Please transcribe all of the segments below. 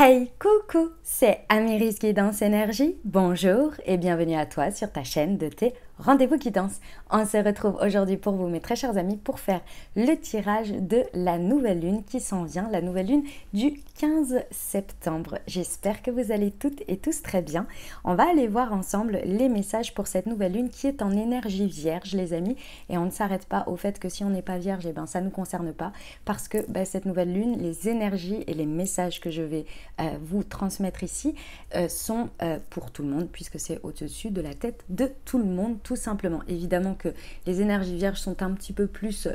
Hey, coucou, c'est Amiris Guidance Énergie. Bonjour et bienvenue à toi sur ta chaîne de tes rendez-vous guidance. On se retrouve aujourd'hui pour vous, mes très chers amis, pour faire le tirage de la nouvelle lune qui s'en vient, la nouvelle lune du 15 septembre. J'espère que vous allez toutes et tous très bien. On va aller voir ensemble les messages pour cette nouvelle lune qui est en énergie vierge, les amis. Et on ne s'arrête pas au fait que si on n'est pas vierge, eh ben, ça ne nous concerne pas parce que cette nouvelle lune, les énergies et les messages que je vais vous transmettre ici sont pour tout le monde puisque c'est au-dessus de la tête de tout le monde tout simplement. Évidemment que les énergies vierges sont un petit peu plus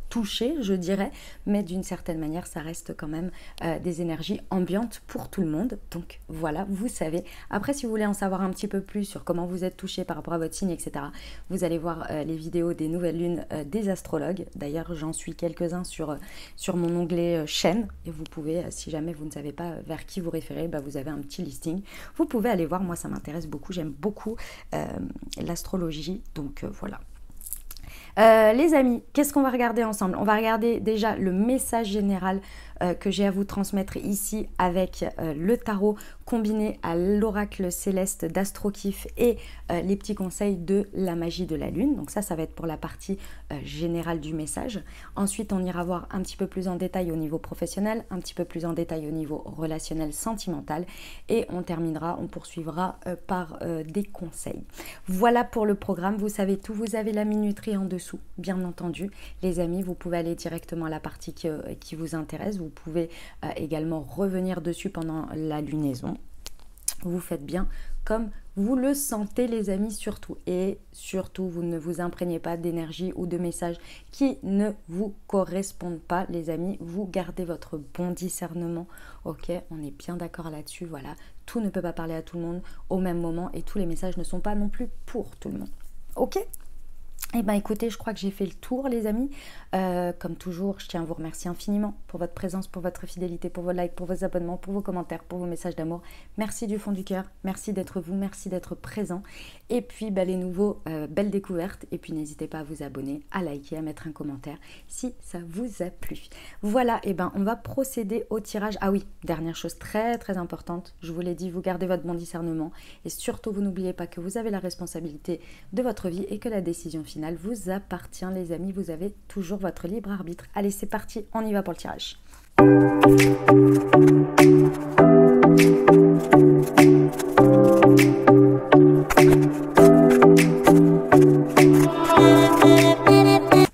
touchées, je dirais, mais d'une certaine manière ça reste quand même des énergies ambiantes pour tout le monde. Donc voilà, vous savez. Après, si vous voulez en savoir un petit peu plus sur comment vous êtes touché par rapport à votre signe, etc., vous allez voir les vidéos des nouvelles lunes des astrologues. D'ailleurs, j'en suis quelques-uns sur mon onglet chaîne et vous pouvez, si jamais vous ne savez pas vers qui vous référez, vous avez un petit listing. Vous pouvez aller voir, moi ça m'intéresse beaucoup, j'aime beaucoup l'astrologie, donc voilà. Les amis, qu'est-ce qu'on va regarder ensemble? On va regarder déjà le message général que j'ai à vous transmettre ici avec le tarot combiné à l'oracle céleste d'Astrokif et les petits conseils de la magie de la lune. Donc ça va être pour la partie générale du message. Ensuite, on ira voir un petit peu plus en détail au niveau professionnel, un petit peu plus en détail au niveau relationnel, sentimental, et on terminera, on poursuivra par des conseils. Voilà pour le programme, vous savez tout, vous avez la minuterie en dessous, bien entendu. Les amis, vous pouvez aller directement à la partie qui vous intéresse, vous pouvez également revenir dessus pendant la lunaison. Vous faites bien comme vous le sentez, les amis, surtout. Et surtout, vous ne vous imprégnez pas d'énergie ou de messages qui ne vous correspondent pas, les amis. Vous gardez votre bon discernement, ok? On est bien d'accord là-dessus, voilà. Tout ne peut pas parler à tout le monde au même moment et tous les messages ne sont pas non plus pour tout le monde, ok? Eh bien écoutez, je crois que j'ai fait le tour, les amis. Comme toujours, je tiens à vous remercier infiniment pour votre présence, pour votre fidélité, pour vos likes, pour vos abonnements, pour vos commentaires, pour vos messages d'amour. Merci du fond du cœur, merci d'être vous, merci d'être présent. Et puis les nouveaux, belles découvertes. Et puis n'hésitez pas à vous abonner, à liker, à mettre un commentaire si ça vous a plu. Voilà, on va procéder au tirage. Ah oui, dernière chose très très importante, je vous l'ai dit, vous gardez votre bon discernement. Et surtout, vous n'oubliez pas que vous avez la responsabilité de votre vie et que la décision finale vous appartient, les amis. Vous avez toujours votre libre arbitre. Allez, c'est parti, on y va pour le tirage.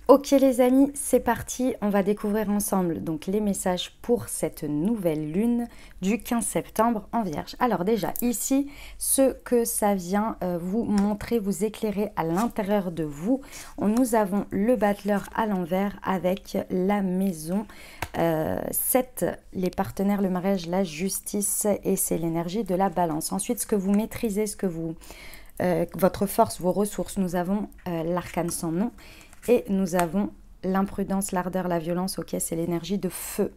Ok les amis, c'est parti, on va découvrir ensemble donc les messages pour cette nouvelle lune du 15 septembre en Vierge. Alors déjà ici, ce que ça vient vous montrer, vous éclairer à l'intérieur de vous, nous avons le battleur à l'envers avec la maison 7, les partenaires, le mariage, la justice, et c'est l'énergie de la balance. Ensuite, ce que vous maîtrisez, ce que vous votre force, vos ressources, nous avons l'arcane sans nom. Et nous avons l'imprudence, l'ardeur, la violence, ok, c'est l'énergie de feu.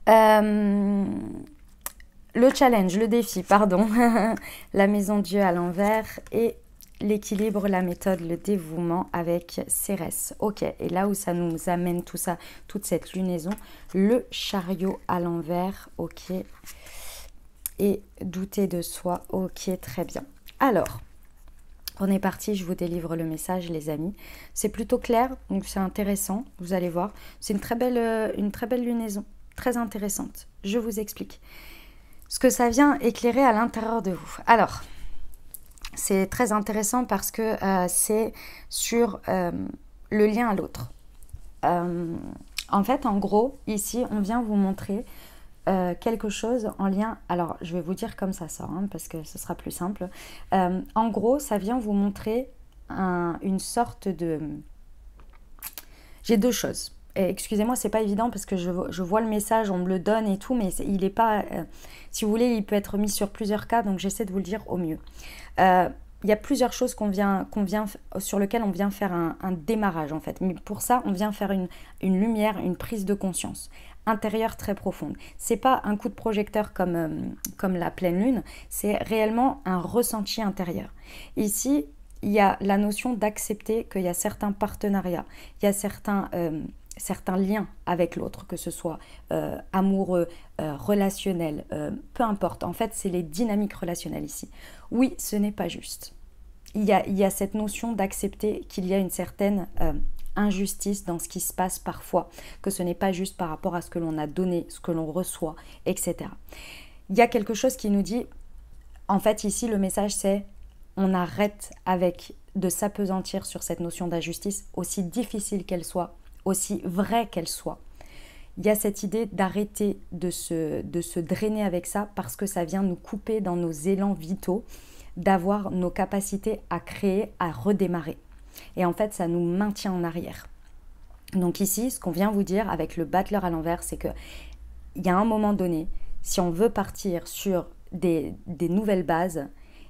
Le challenge, le défi, pardon, la maison Dieu à l'envers et l'équilibre, la méthode, le dévouement avec Cérès. Ok, et là où ça nous amène tout ça, toute cette lunaison, le chariot à l'envers, ok, et douter de soi, ok, très bien. Alors, on est parti, je vous délivre le message, les amis. C'est plutôt clair, donc c'est intéressant, vous allez voir. C'est une très belle lunaison, très intéressante. Je vous explique ce que ça vient éclairer à l'intérieur de vous. Alors, c'est très intéressant parce que c'est sur le lien à l'autre. En fait, en gros, ici, on vient vous montrer quelque chose en lien, alors je vais vous dire comme ça sort parce que ce sera plus simple. En gros, ça vient vous montrer une sorte de... J'ai deux choses. Excusez-moi, c'est pas évident parce que je vois le message, on me le donne et tout, mais il est pas... si vous voulez, il peut être mis sur plusieurs cas, donc j'essaie de vous le dire au mieux. Il y a plusieurs choses sur lesquelles on vient faire un démarrage en fait. Mais pour ça, on vient faire une lumière, une prise de conscience intérieure très profonde. C'est pas un coup de projecteur comme la pleine lune, c'est réellement un ressenti intérieur. Ici, il y a la notion d'accepter qu'il y a certains partenariats, il y a certains certains liens avec l'autre, que ce soit amoureux, relationnel, peu importe. En fait, c'est les dynamiques relationnelles ici. Oui, ce n'est pas juste. Il y a cette notion d'accepter qu'il y a une certaine injustice dans ce qui se passe parfois, que ce n'est pas juste par rapport à ce que l'on a donné, ce que l'on reçoit, etc. Il y a quelque chose qui nous dit, en fait ici le message c'est, on arrête avec de s'appesantir sur cette notion d'injustice, aussi difficile qu'elle soit, aussi vraie qu'elle soit. Il y a cette idée d'arrêter de se drainer avec ça parce que ça vient nous couper dans nos élans vitaux, d'avoir nos capacités à créer, à redémarrer. Et en fait, ça nous maintient en arrière. Donc ici, ce qu'on vient vous dire avec le battleur à l'envers, c'est qu'il y a un moment donné, si on veut partir sur des nouvelles bases,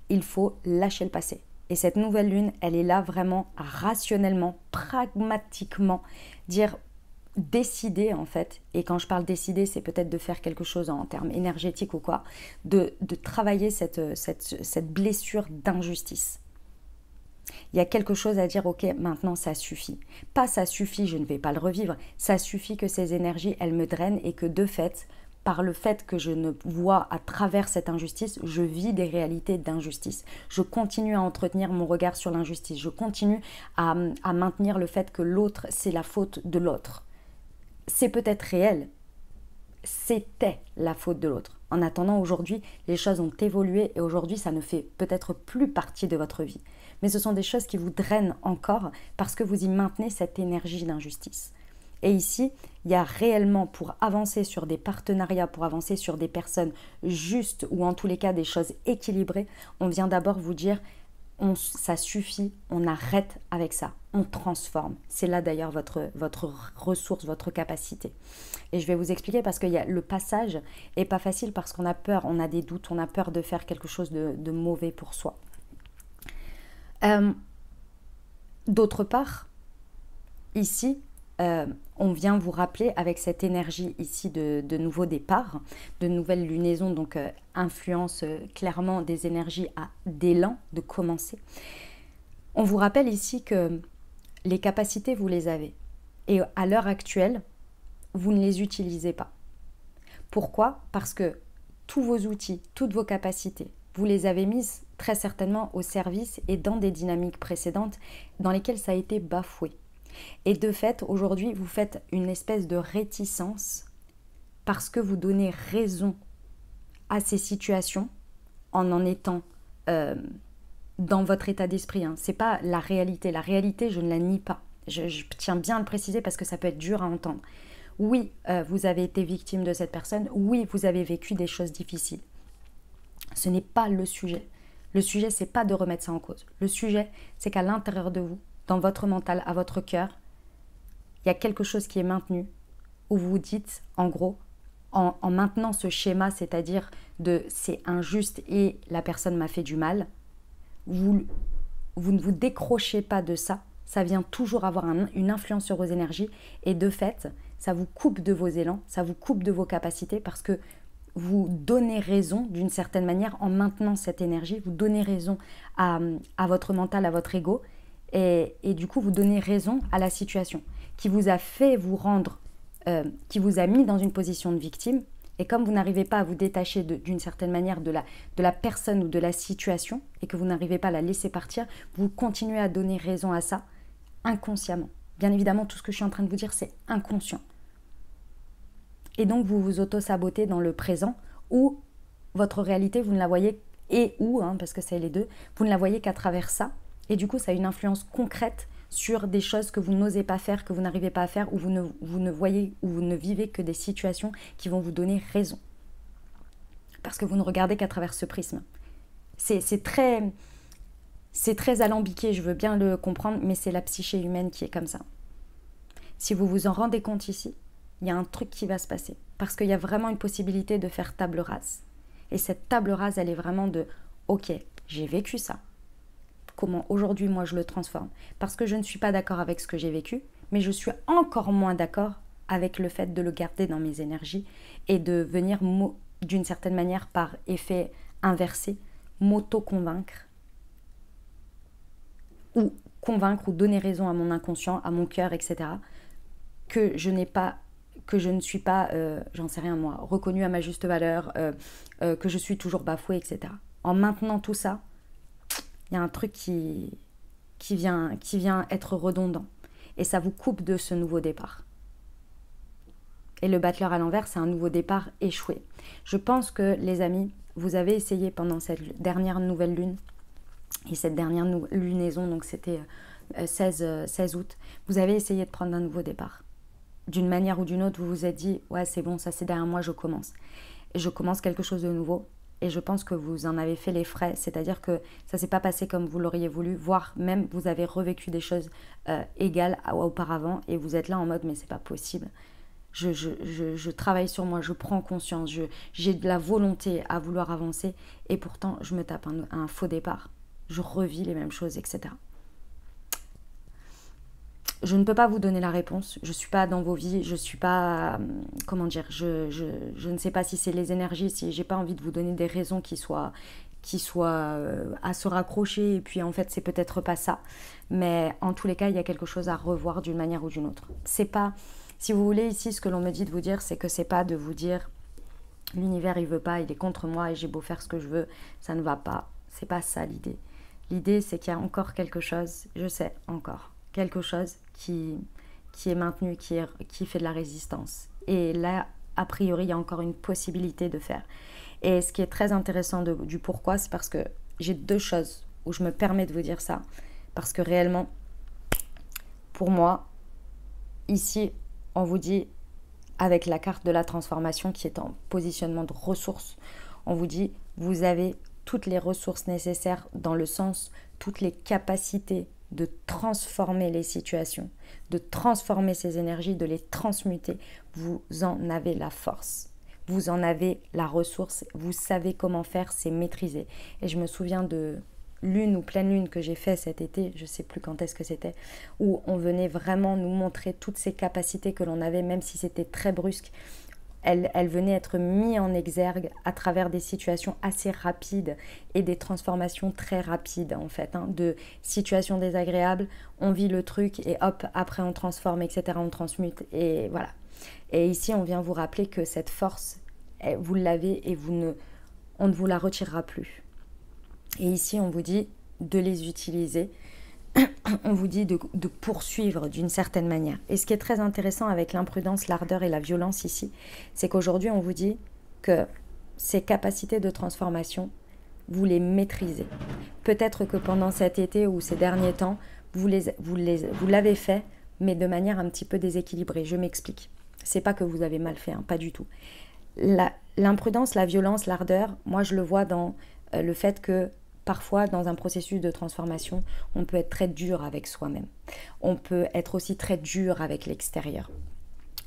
il faut lâcher le passé. Et cette nouvelle lune, elle est là vraiment rationnellement, pragmatiquement, dire décider en fait, et quand je parle décider, c'est peut-être de faire quelque chose en termes énergétiques ou quoi, de travailler cette blessure d'injustice. Il y a quelque chose à dire, ok, maintenant ça suffit. Pas ça suffit, je ne vais pas le revivre, ça suffit que ces énergies, elles me drainent et que de fait, par le fait que je ne vois à travers cette injustice, je vis des réalités d'injustice. Je continue à entretenir mon regard sur l'injustice. Je continue à maintenir le fait que l'autre, c'est la faute de l'autre. C'est peut-être réel. C'était la faute de l'autre. En attendant, aujourd'hui, les choses ont évolué et aujourd'hui, ça ne fait peut-être plus partie de votre vie. Mais ce sont des choses qui vous drainent encore parce que vous y maintenez cette énergie d'injustice. Et ici, il y a réellement, pour avancer sur des partenariats, pour avancer sur des personnes justes ou en tous les cas des choses équilibrées, on vient d'abord vous dire, ça suffit, on arrête avec ça, on transforme. C'est là d'ailleurs votre ressource, votre capacité. Et je vais vous expliquer parce que le passage n'est pas facile parce qu'on a peur, on a des doutes, on a peur de faire quelque chose de mauvais pour soi. D'autre part, ici, on vient vous rappeler avec cette énergie ici de nouveau départ, de nouvelles lunaisons, donc influence clairement des énergies d'élan, de commencer. On vous rappelle ici que les capacités, vous les avez. Et à l'heure actuelle, vous ne les utilisez pas. Pourquoi ? Parce que tous vos outils, toutes vos capacités, vous les avez mises très certainement au service et dans des dynamiques précédentes dans lesquelles ça a été bafoué. Et de fait, aujourd'hui, vous faites une espèce de réticence parce que vous donnez raison à ces situations en étant dans votre état d'esprit. Ce n'est pas la réalité. La réalité, je ne la nie pas. Je tiens bien à le préciser parce que ça peut être dur à entendre. Oui, vous avez été victime de cette personne. Oui, vous avez vécu des choses difficiles. Ce n'est pas le sujet. Le sujet, ce n'est pas de remettre ça en cause. Le sujet, c'est qu'à l'intérieur de vous, dans votre mental, à votre cœur, il y a quelque chose qui est maintenu, où vous vous dites, en gros, en maintenant ce schéma, c'est-à-dire de c'est injuste et la personne m'a fait du mal, vous ne vous décrochez pas de ça, ça vient toujours avoir une influence sur vos énergies et de fait, ça vous coupe de vos élans, ça vous coupe de vos capacités parce que vous donnez raison d'une certaine manière en maintenant cette énergie, vous donnez raison à votre mental, à votre ego. Et du coup, vous donnez raison à la situation qui vous a fait vous rendre, qui vous a mis dans une position de victime. Et comme vous n'arrivez pas à vous détacher d'une certaine manière de la personne ou de la situation et que vous n'arrivez pas à la laisser partir, vous continuez à donner raison à ça inconsciemment. Bien évidemment, tout ce que je suis en train de vous dire, c'est inconscient. Et donc, vous vous auto-sabotez dans le présent où votre réalité, vous ne la voyez, parce que c'est les deux, vous ne la voyez qu'à travers ça. Et du coup, ça a une influence concrète sur des choses que vous n'osez pas faire, que vous n'arrivez pas à faire, où vous ne voyez, où vous ne vivez que des situations qui vont vous donner raison. Parce que vous ne regardez qu'à travers ce prisme. C'est très alambiqué, je veux bien le comprendre, mais c'est la psyché humaine qui est comme ça. Si vous vous en rendez compte ici, il y a un truc qui va se passer. Parce qu'il y a vraiment une possibilité de faire table rase. Et cette table rase, elle est vraiment de « Ok, j'ai vécu ça. Comment aujourd'hui, moi, je le transforme ?» Parce que je ne suis pas d'accord avec ce que j'ai vécu, mais je suis encore moins d'accord avec le fait de le garder dans mes énergies et de venir, d'une certaine manière, par effet inversé, m'auto-convaincre ou convaincre ou donner raison à mon inconscient, à mon cœur, etc., que je n'ai pas, que je ne suis pas, j'en sais rien moi, reconnue à ma juste valeur, que je suis toujours bafouée, etc. En maintenant tout ça, il y a un truc qui vient être redondant. Et ça vous coupe de ce nouveau départ. Et le battleur à l'envers, c'est un nouveau départ échoué. Je pense que, les amis, vous avez essayé pendant cette dernière nouvelle lune, et cette dernière lunaison, donc c'était 16 août, vous avez essayé de prendre un nouveau départ. D'une manière ou d'une autre, vous vous êtes dit, ouais, c'est bon, ça c'est derrière moi, je commence. Et je commence quelque chose de nouveau. Et je pense que vous en avez fait les frais, c'est-à-dire que ça ne s'est pas passé comme vous l'auriez voulu, voire même vous avez revécu des choses égales auparavant, et vous êtes là en mode, mais c'est pas possible. Je travaille sur moi, je prends conscience, j'ai de la volonté à vouloir avancer, et pourtant je me tape un faux départ. Je revis les mêmes choses, etc. Je ne peux pas vous donner la réponse, je ne suis pas dans vos vies, je ne suis pas, comment dire, je ne sais pas si c'est les énergies, si j'ai pas envie de vous donner des raisons qui soient à se raccrocher, et puis en fait c'est peut-être pas ça, mais en tous les cas il y a quelque chose à revoir d'une manière ou d'une autre. C'est pas, si vous voulez ici, ce que l'on me dit de vous dire, c'est que c'est pas de vous dire l'univers il veut pas, il est contre moi et j'ai beau faire ce que je veux, ça ne va pas, c'est pas ça l'idée. L'idée c'est qu'il y a encore quelque chose, je sais encore, quelque chose qui est maintenu, qui fait de la résistance. Et là, a priori, il y a encore une possibilité de faire. Et ce qui est très intéressant du pourquoi, c'est parce que j'ai deux choses où je me permets de vous dire ça. Parce que réellement, pour moi, ici, on vous dit, avec la carte de la transformation qui est en positionnement de ressources, on vous dit, vous avez toutes les ressources nécessaires dans le sens, toutes les capacités de transformer les situations, de transformer ces énergies, de les transmuter. Vous en avez la force, vous en avez la ressource, vous savez comment faire, c'est maîtrisé. Et je me souviens de lune ou pleine lune que j'ai fait cet été, je ne sais plus quand est-ce que c'était, où on venait vraiment nous montrer toutes ces capacités que l'on avait, même si c'était très brusque. Elle venait être mise en exergue à travers des situations assez rapides et des transformations très rapides en fait, de situations désagréables, on vit le truc et hop, après on transforme, etc., on transmute et voilà. Et ici on vient vous rappeler que cette force, vous l'avez et on ne vous la retirera plus. Et ici on vous dit de les utiliser, on vous dit de poursuivre d'une certaine manière. Et ce qui est très intéressant avec l'imprudence, l'ardeur et la violence ici, c'est qu'aujourd'hui on vous dit que ces capacités de transformation, vous les maîtrisez. Peut-être que pendant cet été ou ces derniers temps, vous l'avez fait, mais de manière un petit peu déséquilibrée. Je m'explique. C'est pas que vous avez mal fait, pas du tout. L'imprudence, la violence, l'ardeur, moi je le vois dans le fait que parfois, dans un processus de transformation, on peut être très dur avec soi-même. On peut être aussi très dur avec l'extérieur.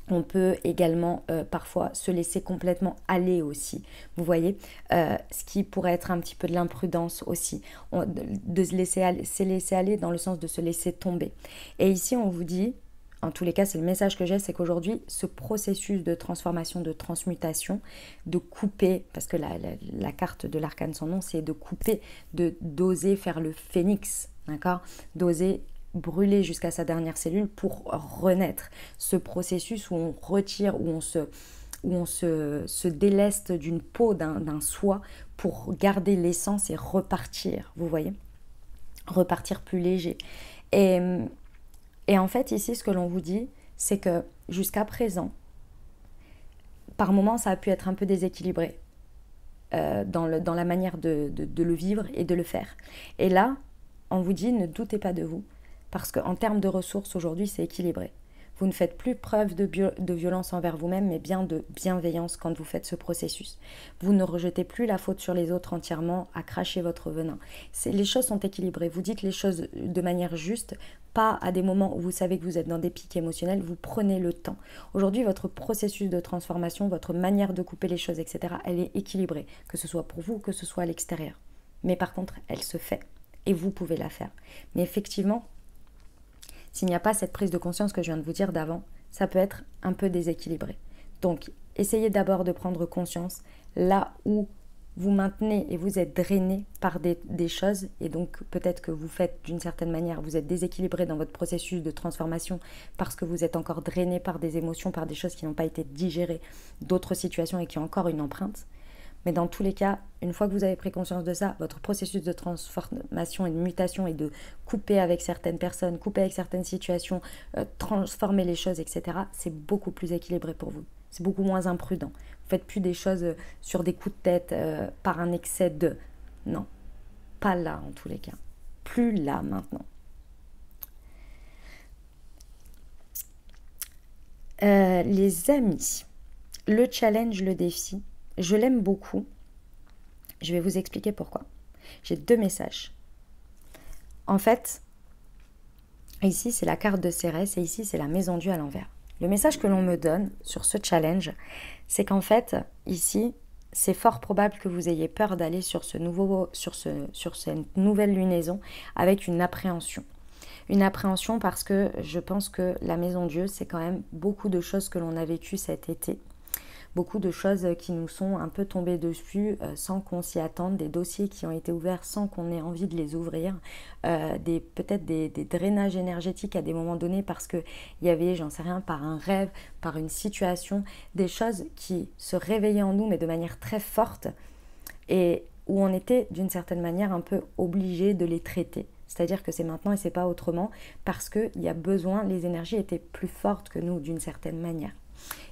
On peut également parfois se laisser complètement aller aussi. Vous voyez, ce qui pourrait être un petit peu de l'imprudence aussi, de se laisser aller dans le sens de se laisser tomber. Et ici, on vous dit, en tous les cas, c'est le message que j'ai, c'est qu'aujourd'hui, ce processus de transformation, de transmutation, de couper, parce que la carte de l'arcane sans nom, c'est de couper, d'oser faire le phénix, d'accord, d'oser brûler jusqu'à sa dernière cellule pour renaître. Ce processus où on retire, où on se déleste d'une peau, d'un soi, pour garder l'essence et repartir, vous voyez, repartir plus léger. Et en fait, ici, ce que l'on vous dit, c'est que jusqu'à présent, par moments, ça a pu être un peu déséquilibré dans la manière de le vivre et de le faire. Et là, on vous dit, ne doutez pas de vous, parce qu'en termes de ressources, aujourd'hui, c'est équilibré. Vous ne faites plus preuve de violence envers vous-même, mais bien de bienveillance quand vous faites ce processus. Vous ne rejetez plus la faute sur les autres entièrement à cracher votre venin. Les choses sont équilibrées. Vous dites les choses de manière juste, pas à des moments où vous savez que vous êtes dans des pics émotionnels. Vous prenez le temps. Aujourd'hui, votre processus de transformation, votre manière de couper les choses, etc., elle est équilibrée, que ce soit pour vous, que ce soit à l'extérieur. Mais par contre, elle se fait et vous pouvez la faire. Mais effectivement, s'il n'y a pas cette prise de conscience que je viens de vous dire d'avant, ça peut être un peu déséquilibré. Donc, essayez d'abord de prendre conscience là où vous maintenez et vous êtes drainé par des choses, et donc peut-être que vous faites d'une certaine manière, vous êtes déséquilibré dans votre processus de transformation parce que vous êtes encore drainé par des émotions, par des choses qui n'ont pas été digérées, d'autres situations et qui ont encore une empreinte. Mais dans tous les cas, une fois que vous avez pris conscience de ça, votre processus de transformation et de mutation et de couper avec certaines personnes, couper avec certaines situations, transformer les choses, etc., c'est beaucoup plus équilibré pour vous. C'est beaucoup moins imprudent. Vous ne faites plus des choses sur des coups de tête, par un excès de... Non, pas là en tous les cas. Plus là maintenant. Les amis, le challenge, le défi, je l'aime beaucoup. Je vais vous expliquer pourquoi. J'ai 2 messages. En fait, ici c'est la carte de Cérès et ici c'est la maison Dieu à l'envers. Le message que l'on me donne sur ce challenge, c'est qu'en fait, ici, c'est fort probable que vous ayez peur d'aller sur cette nouvelle lunaison avec une appréhension. Une appréhension parce que je pense que la maison Dieu, c'est quand même beaucoup de choses que l'on a vécues cet été. Beaucoup de choses qui nous sont un peu tombées dessus sans qu'on s'y attende, des dossiers qui ont été ouverts sans qu'on ait envie de les ouvrir, peut-être des drainages énergétiques à des moments donnés parce qu'il y avait, j'en sais rien, par un rêve, par une situation, des choses qui se réveillaient en nous mais de manière très forte et où on était d'une certaine manière un peu obligé de les traiter. C'est-à-dire que c'est maintenant et c'est pas autrement parce qu'il y a besoin, les énergies étaient plus fortes que nous d'une certaine manière.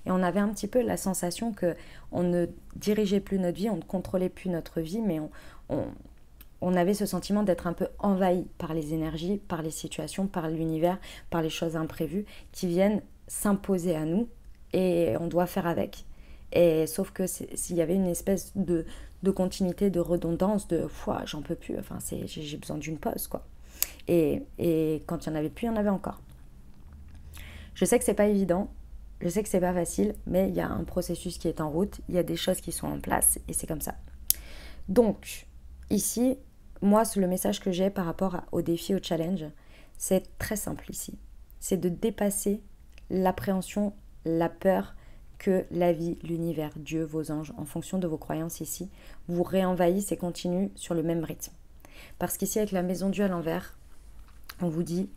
Et on avait un petit peu la sensation qu'on ne dirigeait plus notre vie, on ne contrôlait plus notre vie, mais on avait ce sentiment d'être un peu envahi par les énergies, par les situations, par l'univers, par les choses imprévues qui viennent s'imposer à nous et on doit faire avec. Et sauf que s'il y avait une espèce de continuité, de redondance, de « j'en peux plus, enfin, j'ai besoin d'une pause, quoi ». Et quand il n'y en avait plus, il y en avait encore. Je sais que c'est pas évident. Je sais que c'est pas facile, mais il y a un processus qui est en route, il y a des choses qui sont en place et c'est comme ça. Donc, ici, moi, le message que j'ai par rapport au défi, au challenge, c'est très simple ici. C'est de dépasser l'appréhension, la peur que la vie, l'univers, Dieu, vos anges, en fonction de vos croyances ici, vous réenvahissent et continuent sur le même rythme. Parce qu'ici, avec la maison Dieu à l'envers, on vous dit,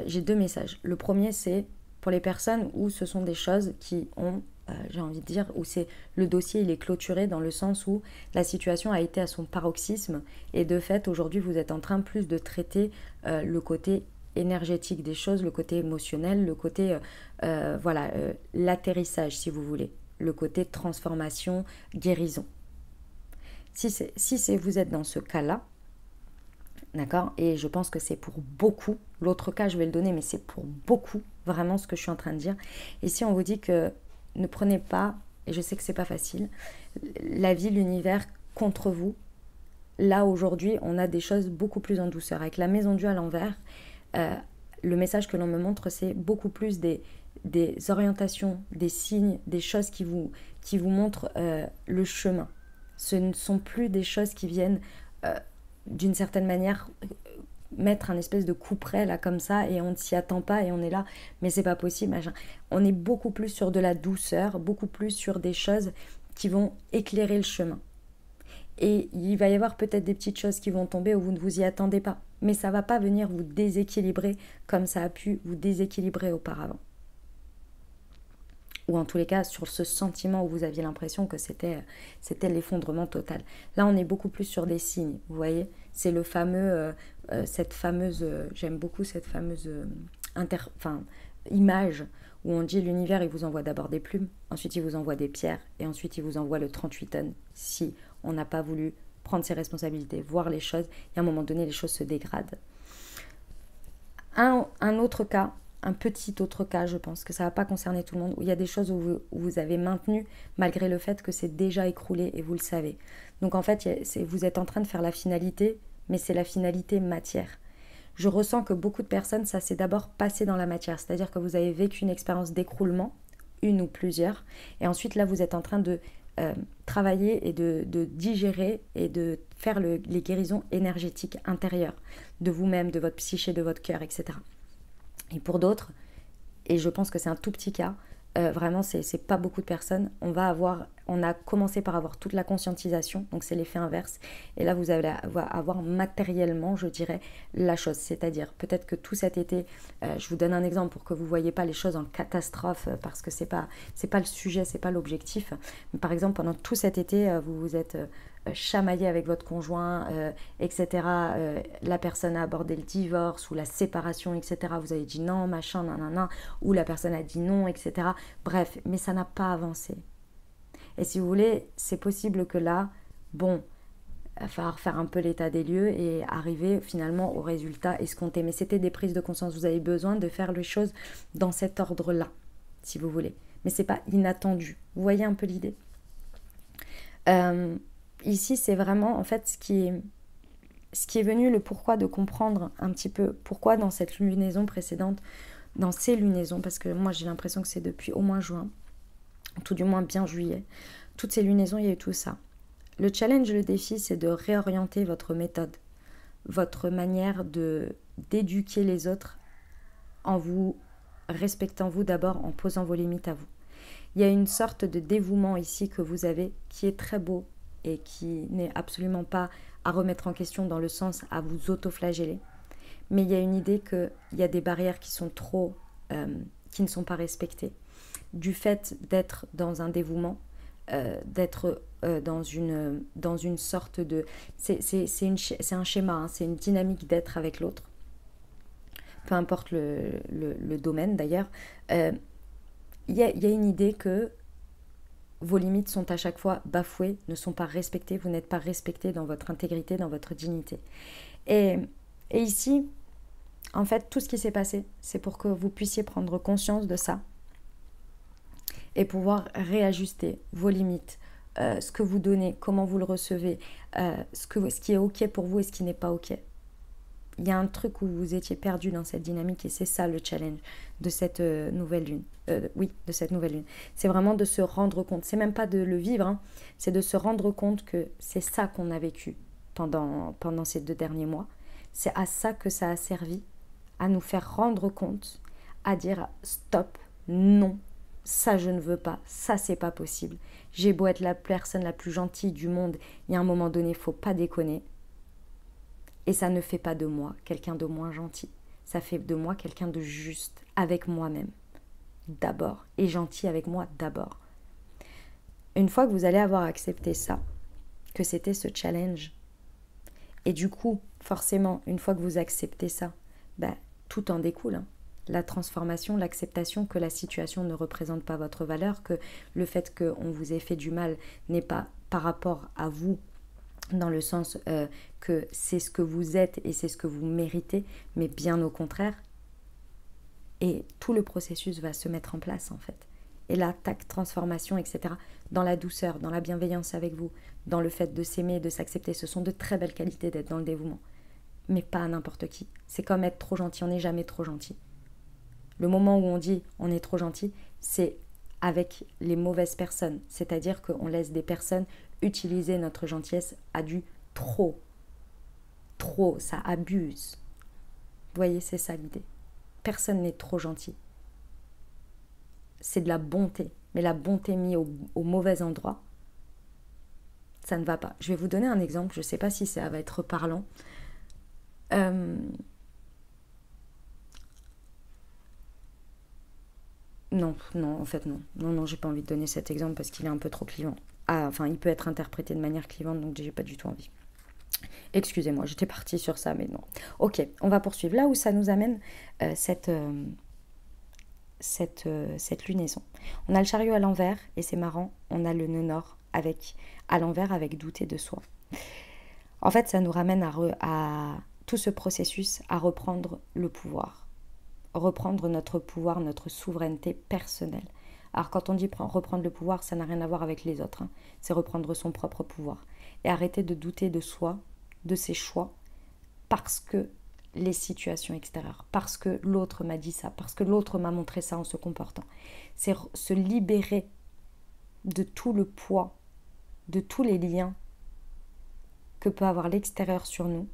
j'ai 2 messages. Le premier, c'est pour les personnes où ce sont des choses qui ont, j'ai envie de dire, où c'est le dossier il est clôturé dans le sens où la situation a été à son paroxysme et de fait aujourd'hui vous êtes en train plus de traiter le côté énergétique des choses, le côté émotionnel, le côté l'atterrissage si vous voulez, le côté transformation, guérison. Si vous êtes dans ce cas-là, d'accord, et je pense que c'est pour beaucoup, l'autre cas je vais le donner mais c'est pour beaucoup vraiment ce que je suis en train de dire. Ici on vous dit que ne prenez pas, et je sais que c'est pas facile, la vie, l'univers contre vous. Là aujourd'hui on a des choses beaucoup plus en douceur. Avec la maison Dieu à l'envers, le message que l'on me montre c'est beaucoup plus des orientations, des signes, des choses qui vous montrent le chemin. Ce ne sont plus des choses qui viennent d'une certaine manière mettre un espèce de couperet là comme ça et on ne s'y attend pas et on est là mais c'est pas possible machin. On est beaucoup plus sur de la douceur, beaucoup plus sur des choses qui vont éclairer le chemin et il va y avoir peut-être des petites choses qui vont tomber où vous ne vous y attendez pas mais ça va pas venir vous déséquilibrer comme ça a pu vous déséquilibrer auparavant ou en tous les cas sur ce sentiment où vous aviez l'impression que c'était l'effondrement total. Là on est beaucoup plus sur des signes, vous voyez, c'est le fameux j'aime beaucoup cette fameuse image où on dit l'univers il vous envoie d'abord des plumes, ensuite il vous envoie des pierres et ensuite il vous envoie le 38 tonnes si on n'a pas voulu prendre ses responsabilités, voir les choses et à un moment donné les choses se dégradent. Un autre cas, un petit autre cas, je pense que ça ne va pas concerner tout le monde, où il y a des choses où vous avez maintenu malgré le fait que c'est déjà écroulé et vous le savez. Donc en fait, vous êtes en train de faire la finalité, mais c'est la finalité matière. Je ressens que beaucoup de personnes, ça s'est d'abord passé dans la matière, c'est-à-dire que vous avez vécu une expérience d'écroulement, une ou plusieurs, et ensuite là vous êtes en train de travailler et de digérer et de faire les guérisons énergétiques intérieures de vous-même, de votre psyché, de votre cœur, etc. Et pour d'autres, et je pense que c'est un tout petit cas, vraiment c'est pas beaucoup de personnes, on va avoir on a commencé par avoir toute la conscientisation, donc c'est l'effet inverse. Et là, vous allez avoir matériellement, je dirais, la chose. C'est-à-dire, peut-être que tout cet été, je vous donne un exemple pour que vous ne voyez pas les choses en catastrophe, parce que c'est pas le sujet, c'est pas l'objectif. Mais par exemple, pendant tout cet été, vous vous êtes chamaillé avec votre conjoint, etc. La personne a abordé le divorce ou la séparation, etc. Vous avez dit non, machin, nanana, ou la personne a dit non, etc. Bref, mais ça n'a pas avancé. Et si vous voulez, c'est possible que là, bon, il va falloir faire un peu l'état des lieux et arriver finalement au résultat escompté. Mais c'était des prises de conscience. Vous avez besoin de faire les choses dans cet ordre-là, si vous voulez. Mais c'est pas inattendu. Vous voyez un peu l'idée. Ici, c'est vraiment en fait ce qui est venu, le pourquoi de comprendre un petit peu pourquoi dans cette lunaison précédente, dans ces lunaisons, parce que moi j'ai l'impression que c'est depuis au moins juin, tout du moins bien juillet, toutes ces lunaisons, il y a eu tout ça. Le challenge, le défi, c'est de réorienter votre méthode, votre manière d'éduquer les autres en vous respectant vous d'abord, en posant vos limites à vous. Il y a une sorte de dévouement ici que vous avez qui est très beau et qui n'est absolument pas à remettre en question dans le sens à vous auto-flageller. Mais il y a une idée qu'il y a des barrières qui sont qui ne sont pas respectées. Du fait d'être dans un dévouement, d'être dans une sorte de... C'est un schéma, hein, c'est une dynamique d'être avec l'autre. Peu importe le domaine d'ailleurs. Il y a une idée que vos limites sont à chaque fois bafouées, ne sont pas respectées, vous n'êtes pas respecté dans votre intégrité, dans votre dignité. Et ici, en fait, tout ce qui s'est passé, c'est pour que vous puissiez prendre conscience de ça et pouvoir réajuster vos limites, ce que vous donnez, comment vous le recevez, ce qui est OK pour vous et ce qui n'est pas OK. Il y a un truc où vous étiez perdu dans cette dynamique et c'est ça le challenge de cette nouvelle lune. De cette nouvelle lune. C'est vraiment de se rendre compte. C'est même pas de le vivre, hein, c'est de se rendre compte que c'est ça qu'on a vécu pendant ces 2 derniers mois. C'est à ça que ça a servi, à nous faire rendre compte, à dire stop, non, ça je ne veux pas, ça c'est pas possible. J'ai beau être la personne la plus gentille du monde, il y a un moment donné, il faut pas déconner. Et ça ne fait pas de moi quelqu'un de moins gentil. Ça fait de moi quelqu'un de juste avec moi-même d'abord et gentil avec moi d'abord. Une fois que vous allez avoir accepté ça, que c'était ce challenge, et du coup, forcément, une fois que vous acceptez ça, tout en découle. Hein. La transformation, l'acceptation que la situation ne représente pas votre valeur, que le fait qu'on vous ait fait du mal n'est pas par rapport à vous, dans le sens que c'est ce que vous êtes et c'est ce que vous méritez, mais bien au contraire. Et tout le processus va se mettre en place en fait. Et là, tac, transformation, etc. Dans la douceur, dans la bienveillance avec vous, dans le fait de s'aimer, de s'accepter. Ce sont de très belles qualités d'être dans le dévouement. Mais pas à n'importe qui. C'est comme être trop gentil, on n'est jamais trop gentil. Le moment où on dit on est trop gentil, c'est avec les mauvaises personnes. C'est-à-dire qu'on laisse des personnes utiliser notre gentillesse à du trop. Trop, ça abuse. Vous voyez, c'est ça l'idée. Personne n'est trop gentil. C'est de la bonté. Mais la bonté mise au mauvais endroit, ça ne va pas. Je vais vous donner un exemple. Je ne sais pas si ça va être parlant. Non, en fait non. Non, j'ai pas envie de donner cet exemple parce qu'il est un peu trop clivant. Enfin, il peut être interprété de manière clivante, donc j'ai pas du tout envie. Excusez-moi, j'étais partie sur ça, mais non. Ok, on va poursuivre. Là où ça nous amène cette lunaison. On a le chariot à l'envers, et c'est marrant, on a le nœud nord à l'envers avec douter de soi. En fait, ça nous ramène à tout ce processus, à reprendre le pouvoir. Reprendre notre pouvoir, notre souveraineté personnelle. Alors quand on dit reprendre le pouvoir, ça n'a rien à voir avec les autres. Hein. C'est reprendre son propre pouvoir. Et arrêter de douter de soi, de ses choix, parce que les situations extérieures, parce que l'autre m'a dit ça, parce que l'autre m'a montré ça en se comportant. C'est se libérer de tout le poids, de tous les liens que peut avoir l'extérieur sur nous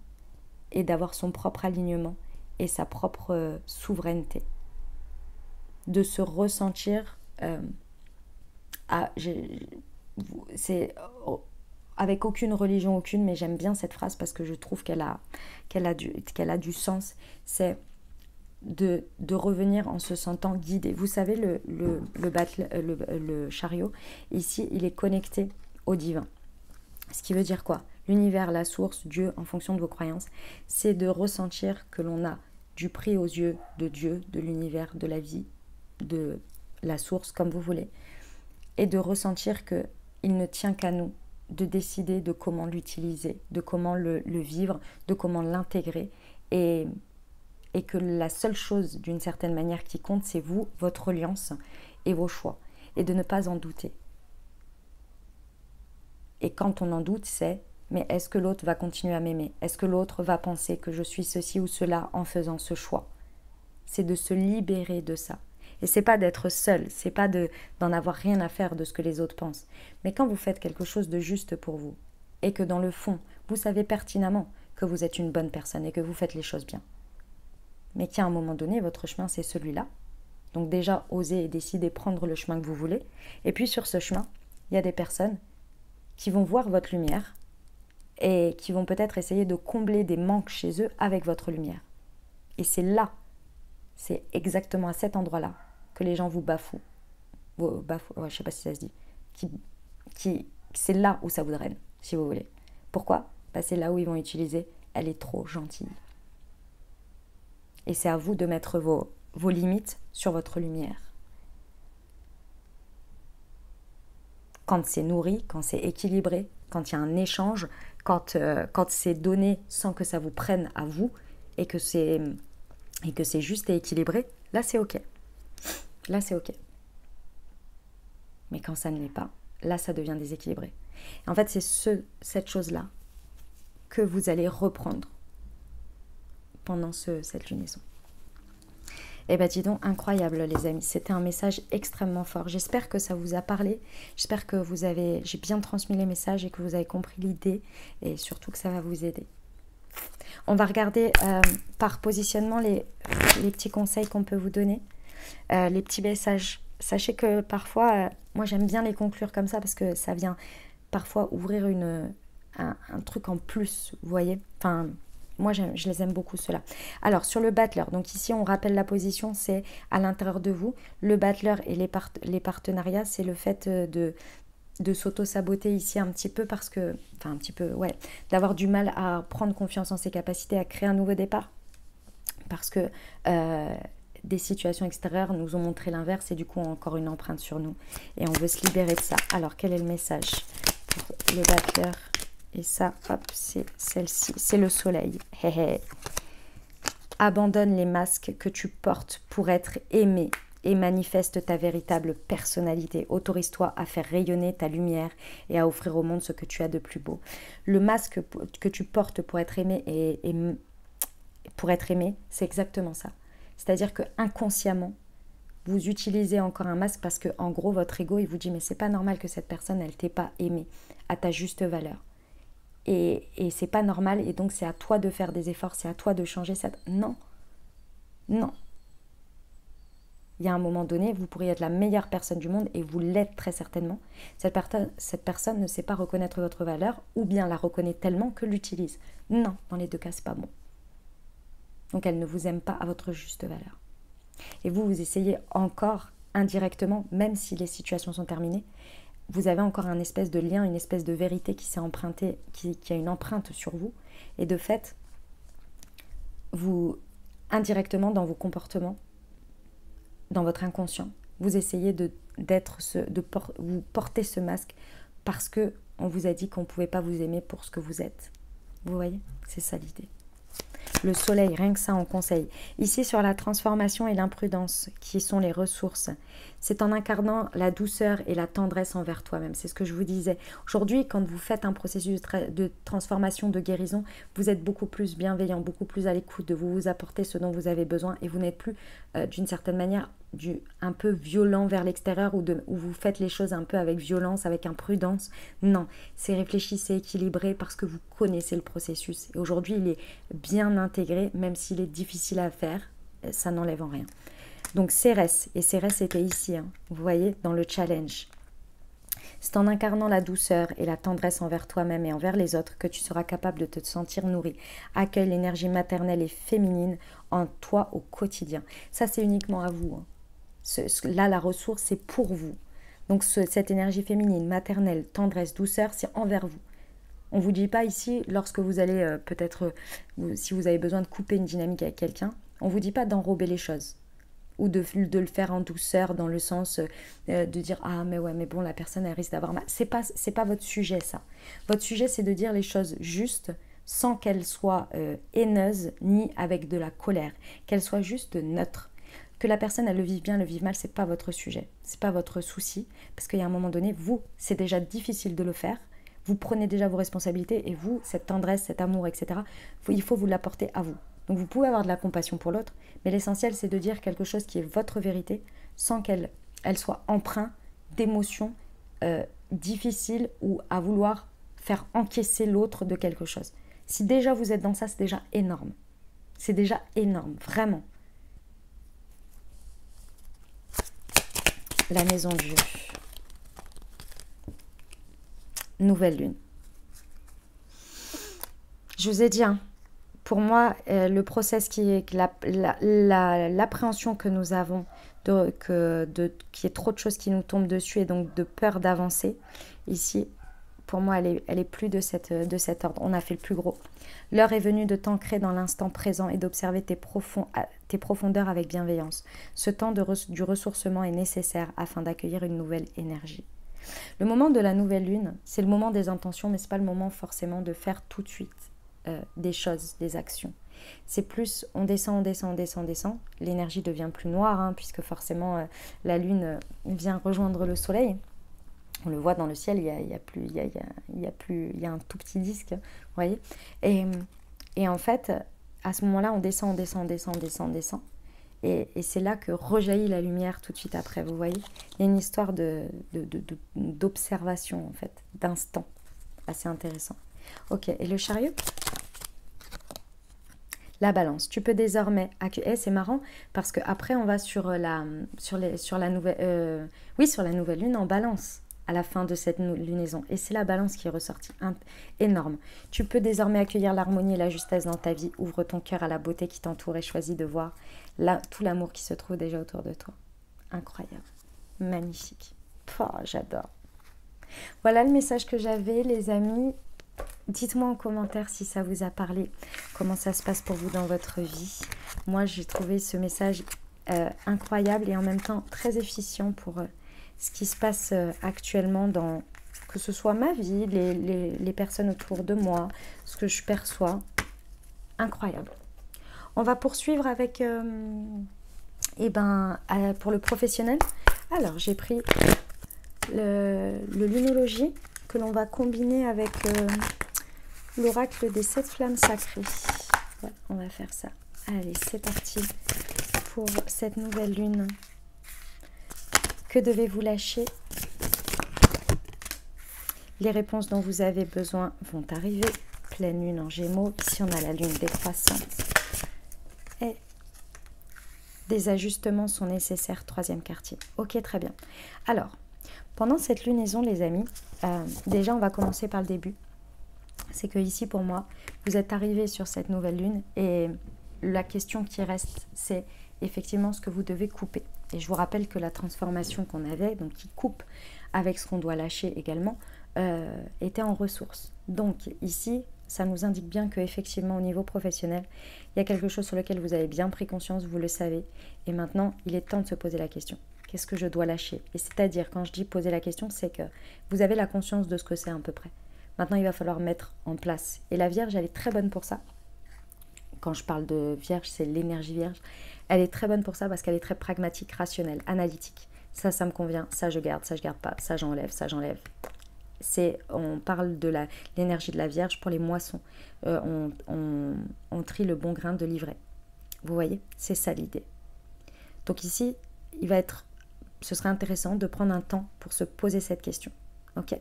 et d'avoir son propre alignement et sa propre souveraineté. De se ressentir c'est avec aucune religion, aucune, mais j'aime bien cette phrase parce que je trouve qu'elle a du sens. C'est de revenir en se sentant guidé. Vous savez, le chariot, ici, il est connecté au divin. Ce qui veut dire quoi? L'univers, la source, Dieu, en fonction de vos croyances, c'est de ressentir que l'on a du prix aux yeux de Dieu, de l'univers, de la vie, de la source, comme vous voulez, et de ressentir qu'il ne tient qu'à nous de décider de comment l'utiliser, de comment le vivre, de comment l'intégrer, et que la seule chose, d'une certaine manière, qui compte, c'est vous, votre alliance et vos choix, et de ne pas en douter. Et quand on en doute, c'est mais est-ce que l'autre va continuer à m'aimer? Est-ce que l'autre va penser que je suis ceci ou cela en faisant ce choix? C'est de se libérer de ça. Et c'est pas d'être seul, c'est pas d'en avoir rien à faire de ce que les autres pensent. Mais quand vous faites quelque chose de juste pour vous, et que dans le fond, vous savez pertinemment que vous êtes une bonne personne et que vous faites les choses bien, mais qu'à un moment donné, votre chemin, c'est celui-là. Donc déjà, osez et décidez prendre le chemin que vous voulez. Et puis sur ce chemin, il y a des personnes qui vont voir votre lumière et qui vont peut-être essayer de combler des manques chez eux avec votre lumière. Et c'est là, c'est exactement à cet endroit-là que les gens vous bafouent. Ouais, je ne sais pas si ça se dit. C'est là où ça vous draine, si vous voulez. Pourquoi? C'est là où ils vont utiliser « elle est trop gentille ». Et c'est à vous de mettre vos limites sur votre lumière. Quand c'est nourri, quand c'est équilibré, quand il y a un échange, quand c'est donné sans que ça vous prenne à vous et que c'est juste et équilibré, là c'est ok. Là c'est ok. Mais quand ça ne l'est pas, là ça devient déséquilibré. Et en fait c'est cette chose-là que vous allez reprendre pendant cette lunaison. Eh bien dis donc, incroyable les amis, c'était un message extrêmement fort. J'espère que ça vous a parlé, j'espère que j'ai bien transmis les messages et que vous avez compris l'idée et surtout que ça va vous aider. On va regarder par positionnement les petits conseils qu'on peut vous donner, les petits messages. Sachez que parfois, moi j'aime bien les conclure comme ça parce que ça vient parfois ouvrir un truc en plus, vous voyez. Enfin, moi je les aime beaucoup ceux-là. Alors sur le battleur, donc ici on rappelle la position, c'est à l'intérieur de vous. Le battleur et les partenariats, c'est le fait de s'auto-saboter ici un petit peu parce que, enfin un petit peu, ouais, d'avoir du mal à prendre confiance en ses capacités, à créer un nouveau départ. Parce que des situations extérieures nous ont montré l'inverse et du coup encore une empreinte sur nous. Et on veut se libérer de ça. Alors quel est le message pour le battleur? Et ça, hop, c'est celle-ci, c'est le soleil. Abandonne les masques que tu portes pour être aimé et manifeste ta véritable personnalité. Autorise-toi à faire rayonner ta lumière et à offrir au monde ce que tu as de plus beau. Le masque que tu portes pour être aimé c'est exactement ça. C'est-à-dire que inconsciemment, vous utilisez encore un masque parce que en gros, votre ego, il vous dit mais c'est pas normal que cette personne, elle t'ait pas aimé à ta juste valeur. Et c'est pas normal et donc c'est à toi de faire des efforts, c'est à toi de changer cette... Non. Non. Il y a un moment donné, vous pourriez être la meilleure personne du monde et vous l'êtes très certainement. Cette personne ne sait pas reconnaître votre valeur ou bien la reconnaît tellement que l'utilise. Non, dans les deux cas, c'est pas bon. Donc elle ne vous aime pas à votre juste valeur. Et vous essayez encore indirectement, même si les situations sont terminées, vous avez encore un espèce de lien, une espèce de vérité qui s'est empruntée, qui a une empreinte sur vous. Et de fait, vous, indirectement, dans vos comportements, dans votre inconscient, vous essayez vous porter ce masque parce que on vous a dit qu'on ne pouvait pas vous aimer pour ce que vous êtes. Vous voyez? C'est ça l'idée. Le soleil, rien que ça en conseil. Ici, sur la transformation et l'imprudence, qui sont les ressources, c'est en incarnant la douceur et la tendresse envers toi-même. C'est ce que je vous disais. Aujourd'hui, quand vous faites un processus de transformation, de guérison, vous êtes beaucoup plus bienveillant, beaucoup plus à l'écoute, de vous apporter ce dont vous avez besoin et vous n'êtes plus, d'une certaine manière, un peu violent vers l'extérieur où vous faites les choses un peu avec violence, avec imprudence. Non, c'est réfléchi, c'est équilibré parce que vous connaissez le processus. Et aujourd'hui, il est bien intégré, même s'il est difficile à faire, ça n'enlève en rien. Donc Cérès, et Cérès était ici, hein, vous voyez, dans le challenge. C'est en incarnant la douceur et la tendresse envers toi-même et envers les autres que tu seras capable de te sentir nourri. Accueille l'énergie maternelle et féminine en toi au quotidien. Ça, c'est uniquement à vous. Hein. Là, la ressource, c'est pour vous. Donc, cette énergie féminine, maternelle, tendresse, douceur, c'est envers vous. On ne vous dit pas ici, lorsque vous allez si vous avez besoin de couper une dynamique avec quelqu'un, on ne vous dit pas d'enrober les choses ou de le faire en douceur dans le sens de dire ah mais ouais mais bon la personne elle risque d'avoir mal. C'est pas votre sujet ça. Votre sujet c'est de dire les choses justes sans qu'elles soient haineuses ni avec de la colère, qu'elles soient juste neutres. Que la personne elle le vive bien, le vive mal, c'est pas votre sujet, c'est pas votre souci parce qu'il y a un moment donné vous c'est déjà difficile de le faire. Vous prenez déjà vos responsabilités et vous, cette tendresse, cet amour, etc., il faut vous l'apporter à vous. Donc vous pouvez avoir de la compassion pour l'autre, mais l'essentiel c'est de dire quelque chose qui est votre vérité sans qu'elle soit empreinte d'émotions difficiles ou à vouloir faire encaisser l'autre de quelque chose. Si déjà vous êtes dans ça, c'est déjà énorme. C'est déjà énorme, vraiment. La maison de Dieu. Nouvelle lune. Je vous ai dit, hein, pour moi, le process qui est l'appréhension que nous avons, qu'il y ait trop de choses qui nous tombent dessus et donc de peur d'avancer, ici, pour moi, elle est plus de cet ordre. On a fait le plus gros. L'heure est venue de t'ancrer dans l'instant présent et d'observer tes profondeurs avec bienveillance. Ce temps du ressourcement est nécessaire afin d'accueillir une nouvelle énergie. Le moment de la nouvelle lune, c'est le moment des intentions, mais ce n'est pas le moment forcément de faire tout de suite des choses, des actions. C'est plus, on descend, on descend, on descend, on descend. L'énergie devient plus noire, hein, puisque forcément la lune vient rejoindre le soleil. On le voit dans le ciel, il y a un tout petit disque, vous voyez. Et en fait, à ce moment-là, on descend, on descend, on descend, on descend, on descend. Et c'est là que rejaillit la lumière tout de suite après, vous voyez. Il y a une histoire d'observation, en fait, d'instant. Assez intéressant. Ok, et le chariot ? La balance. Tu peux désormais accueillir... c'est marrant, parce qu'après, on va sur la nouvelle lune en balance, à la fin de cette lunaison. Et c'est la balance qui est ressortie, énorme. Tu peux désormais accueillir l'harmonie et la justesse dans ta vie. Ouvre ton cœur à la beauté qui t'entoure et choisis de voir tout l'amour qui se trouve déjà autour de toi. Incroyable. Magnifique. Oh, j'adore. Voilà le message que j'avais, les amis. Dites-moi en commentaire si ça vous a parlé, comment ça se passe pour vous dans votre vie. Moi, j'ai trouvé ce message incroyable et en même temps très efficient pour ce qui se passe actuellement dans, que ce soit ma vie, les personnes autour de moi, ce que je perçois. Incroyable. On va poursuivre avec, pour le professionnel. Alors, j'ai pris le lunologie que l'on va combiner avec l'oracle des 7 flammes sacrées. Ouais, on va faire ça. Allez, c'est parti pour cette nouvelle lune. Que devez-vous lâcher? Les réponses dont vous avez besoin vont arriver. Pleine lune en Gémeaux. Ici, on a la lune décroissante. Et des ajustements sont nécessaires. 3e quartier. Ok, très bien. Alors, pendant cette lunaison, les amis, déjà, on va commencer par le début. C'est que ici, pour moi, vous êtes arrivés sur cette nouvelle lune et la question qui reste, c'est effectivement ce que vous devez couper. Et je vous rappelle que la transformation qu'on avait, donc qui coupe avec ce qu'on doit lâcher également, était en ressources. Donc ici, ça nous indique bien qu'effectivement, au niveau professionnel, il y a quelque chose sur lequel vous avez bien pris conscience, vous le savez. Et maintenant, il est temps de se poser la question. Qu'est-ce que je dois lâcher? Et c'est-à-dire, quand je dis poser la question, c'est que vous avez la conscience de ce que c'est à peu près. Maintenant, il va falloir mettre en place. Et la Vierge, elle est très bonne pour ça. Quand je parle de Vierge, c'est l'énergie Vierge. Elle est très bonne pour ça parce qu'elle est très pragmatique, rationnelle, analytique. Ça me convient, ça je garde pas, ça j'enlève, ça j'enlève. On parle de l'énergie de la Vierge pour les moissons. On trie le bon grain de l'ivraie. Vous voyez, c'est ça l'idée. Donc ici, ce serait intéressant de prendre un temps pour se poser cette question. Ok ?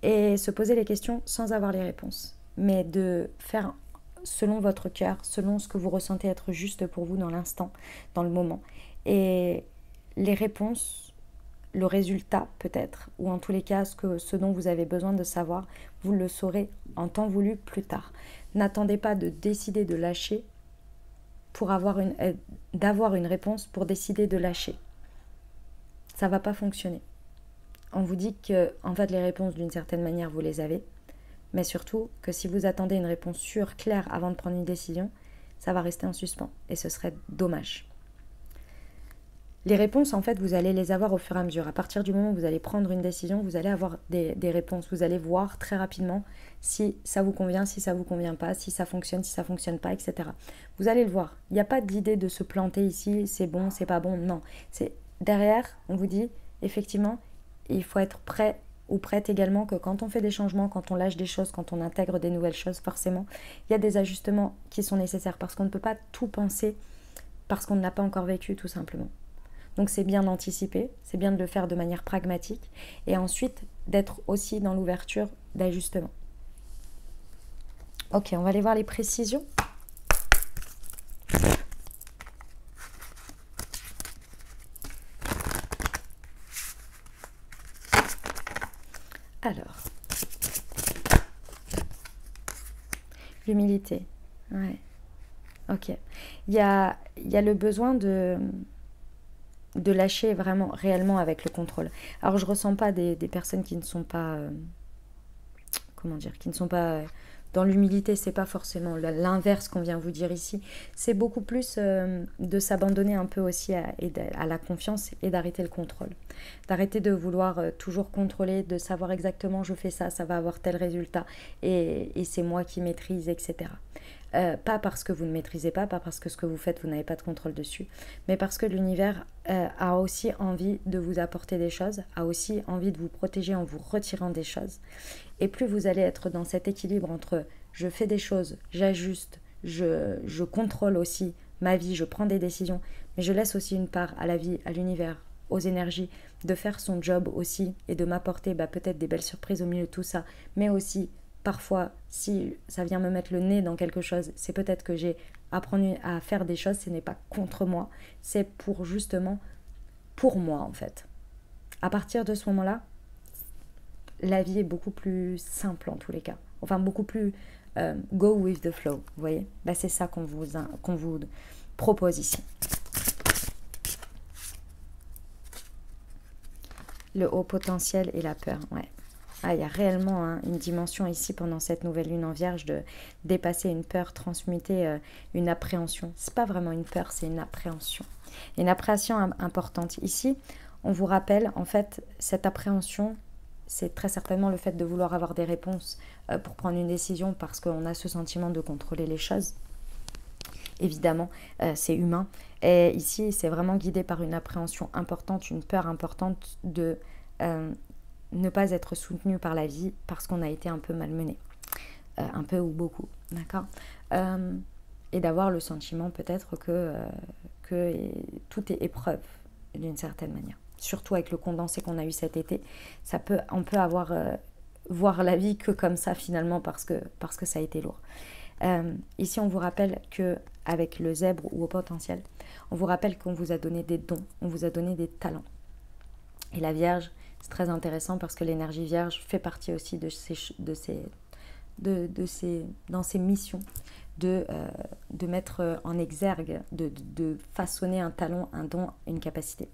Et se poser les questions sans avoir les réponses. Mais de faire selon votre cœur, selon ce que vous ressentez être juste pour vous dans l'instant, dans le moment. Et les réponses, le résultat peut-être, ou en tous les cas ce dont vous avez besoin de savoir, vous le saurez en temps voulu plus tard. N'attendez pas de décider de lâcher pour d'avoir une réponse pour décider de lâcher. Ça ne va pas fonctionner. On vous dit que en fait les réponses d'une certaine manière vous les avez, mais surtout que si vous attendez une réponse sûre, claire avant de prendre une décision, ça va rester en suspens et ce serait dommage. Les réponses, en fait, vous allez les avoir au fur et à mesure. À partir du moment où vous allez prendre une décision, vous allez avoir des réponses. Vous allez voir très rapidement si ça vous convient, si ça ne vous convient pas, si ça fonctionne, si ça ne fonctionne pas, etc. Vous allez le voir. Il n'y a pas d'idée de se planter ici, c'est bon, c'est pas bon. Non. Derrière, on vous dit, effectivement, il faut être prêt ou prête également que quand on fait des changements, quand on lâche des choses, quand on intègre des nouvelles choses, forcément, il y a des ajustements qui sont nécessaires parce qu'on ne peut pas tout penser parce qu'on ne l'a pas encore vécu, tout simplement. Donc c'est bien d'anticiper, c'est bien de le faire de manière pragmatique et ensuite d'être aussi dans l'ouverture d'ajustement. Ok, on va aller voir les précisions. Alors, l'humilité, ouais, ok. Il y a le besoin de lâcher vraiment, réellement avec le contrôle. Alors je ressens pas des personnes qui ne sont pas, comment dire, qui ne sont pas dans l'humilité, c'est pas forcément l'inverse qu'on vient vous dire ici. C'est beaucoup plus de s'abandonner un peu aussi à la confiance et d'arrêter le contrôle. D'arrêter de vouloir toujours contrôler, de savoir exactement je fais ça, ça va avoir tel résultat et c'est moi qui maîtrise, etc. Pas parce que vous ne maîtrisez pas parce que ce que vous faites, vous n'avez pas de contrôle dessus, mais parce que l'univers a aussi envie de vous apporter des choses, a aussi envie de vous protéger en vous retirant des choses. Et plus vous allez être dans cet équilibre entre je fais des choses, j'ajuste, je contrôle aussi ma vie, je prends des décisions, mais je laisse aussi une part à la vie, à l'univers, aux énergies, de faire son job aussi et de m'apporter peut-être des belles surprises au milieu de tout ça, mais aussi parfois, si ça vient me mettre le nez dans quelque chose, c'est peut-être que j'ai appris à faire des choses, ce n'est pas contre moi, c'est pour justement, pour moi en fait. À partir de ce moment-là, la vie est beaucoup plus simple en tous les cas. Enfin, beaucoup plus go with the flow, vous voyez. C'est ça qu'on vous propose ici. Le haut potentiel et la peur, ouais. Il y a réellement une dimension ici pendant cette nouvelle lune en vierge de dépasser une peur, transmuter une appréhension. C'est pas vraiment une peur, c'est une appréhension. Une appréhension importante. Ici, on vous rappelle, en fait, cette appréhension, c'est très certainement le fait de vouloir avoir des réponses pour prendre une décision parce qu'on a ce sentiment de contrôler les choses. Évidemment, c'est humain. Et ici, c'est vraiment guidé par une appréhension importante, une peur importante de ne pas être soutenu par la vie parce qu'on a été un peu malmené. Un peu ou beaucoup, d'accord, et d'avoir le sentiment peut-être que tout est épreuve d'une certaine manière. Surtout avec le condensé qu'on a eu cet été, on peut avoir voir la vie que comme ça finalement parce que ça a été lourd. Ici, on vous rappelle que avec le zèbre ou au potentiel, on vous rappelle qu'on vous a donné des dons, on vous a donné des talents. Et la Vierge, c'est très intéressant parce que l'énergie Vierge fait partie aussi dans ses missions de mettre en exergue, de façonner un talent, un don, une capacité.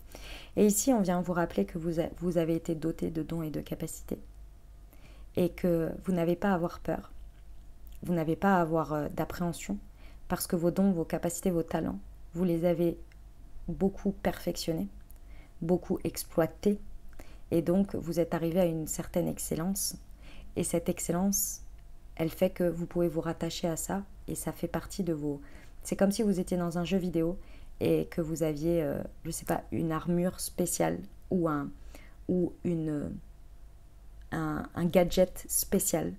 Et ici, on vient vous rappeler que vous avez été doté de dons et de capacités et que vous n'avez pas à avoir peur, vous n'avez pas à avoir d'appréhension parce que vos dons, vos capacités, vos talents, vous les avez beaucoup perfectionnés, beaucoup exploités et donc vous êtes arrivé à une certaine excellence et cette excellence, elle fait que vous pouvez vous rattacher à ça et ça fait partie de vos... C'est comme si vous étiez dans un jeu vidéo et que vous aviez, je ne sais pas, une armure spéciale ou un gadget spécial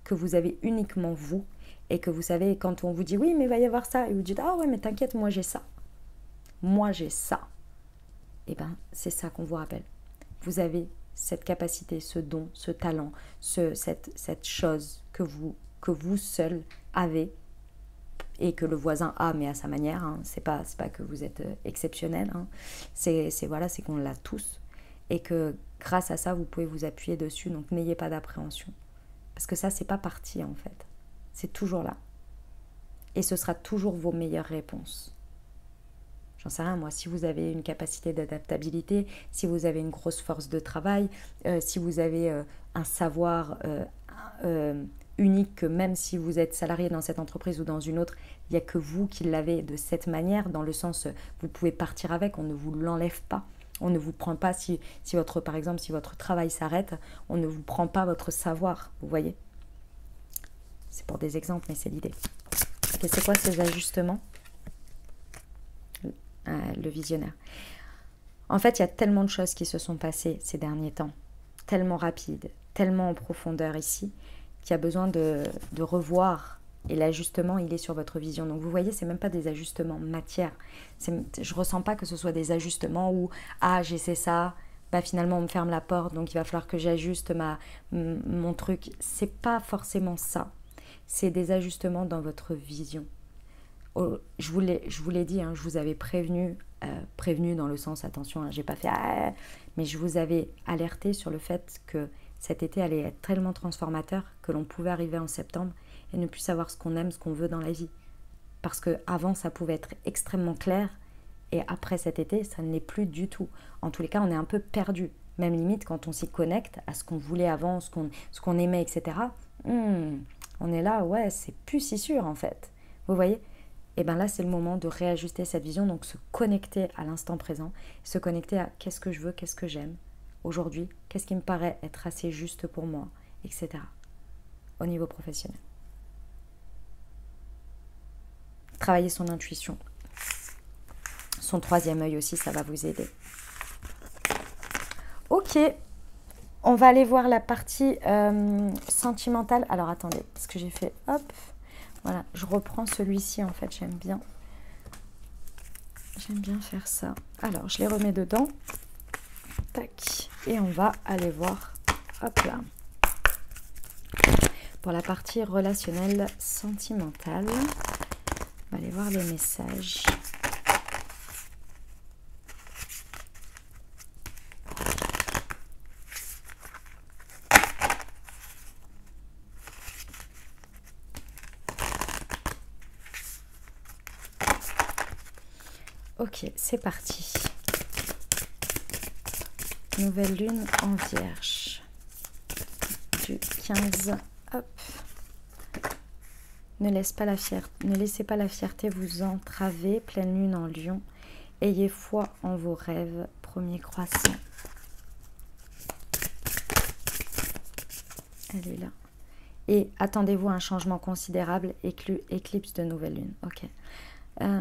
que vous avez uniquement vous et que vous savez quand on vous dit oui mais il va y avoir ça et vous dites ah ouais mais t'inquiète moi j'ai ça. Moi j'ai ça. Et bien c'est ça qu'on vous rappelle. Vous avez cette capacité, ce don, ce talent, cette chose que vous seul avez et que le voisin a, mais à sa manière. Hein. C'est pas que vous êtes exceptionnel. Hein. C'est qu'on l'a tous. et que grâce à ça, vous pouvez vous appuyer dessus. Donc n'ayez pas d'appréhension. Parce que ça, c'est pas parti en fait. C'est toujours là. Et ce sera toujours vos meilleures réponses. J'en sais rien, moi, si vous avez une capacité d'adaptabilité, si vous avez une grosse force de travail, si vous avez un savoir unique, que même si vous êtes salarié dans cette entreprise ou dans une autre, il n'y a que vous qui l'avez de cette manière, dans le sens, vous pouvez partir avec, on ne vous l'enlève pas. On ne vous prend pas, par exemple, si votre travail s'arrête, on ne vous prend pas votre savoir, vous voyez. C'est pour des exemples, mais c'est l'idée. Et c'est quoi ces ajustements ? Le visionnaire. En fait, il y a tellement de choses qui se sont passées ces derniers temps, tellement rapides, tellement en profondeur ici, qu'il y a besoin de revoir. Et l'ajustement, il est sur votre vision. Donc vous voyez, c'est même pas des ajustements matière. Je ressens pas que ce soit des ajustements où j'ai fait ça, finalement on me ferme la porte, donc il va falloir que j'ajuste mon truc. C'est pas forcément ça. C'est des ajustements dans votre vision. Je vous l'ai dit, je vous avais prévenu dans le sens, attention, j'ai pas fait mais je vous avais alerté sur le fait que cet été allait être tellement transformateur que l'on pouvait arriver en septembre et ne plus savoir ce qu'on aime, ce qu'on veut dans la vie. Parce qu'avant, ça pouvait être extrêmement clair et après cet été, ça ne l'est plus du tout. En tous les cas, on est un peu perdu. Même limite, quand on s'y connecte à ce qu'on voulait avant, ce qu'on aimait, etc., on est là, c'est plus si sûr en fait. Vous voyez ? Et bien là, c'est le moment de réajuster cette vision, donc se connecter à l'instant présent, se connecter à qu'est-ce que je veux, qu'est-ce que j'aime aujourd'hui, qu'est-ce qui me paraît être assez juste pour moi, etc. Au niveau professionnel. Travailler son intuition. Son troisième œil aussi, ça va vous aider. Ok, on va aller voir la partie sentimentale. Alors attendez, parce que j'ai fait hop. Voilà, je reprends celui-ci en fait, j'aime bien faire ça. Alors, je les remets dedans. Tac. Et on va aller voir, hop là. Pour la partie relationnelle sentimentale, on va aller voir les messages. Ok, c'est parti. Nouvelle lune en Vierge. Du 15. Hop. Ne laissez pas la fierté vous entraver. Pleine lune en Lion. Ayez foi en vos rêves. Premier croissant. Elle est là. Et attendez-vous à un changement considérable. Éclipse de nouvelle lune. Ok.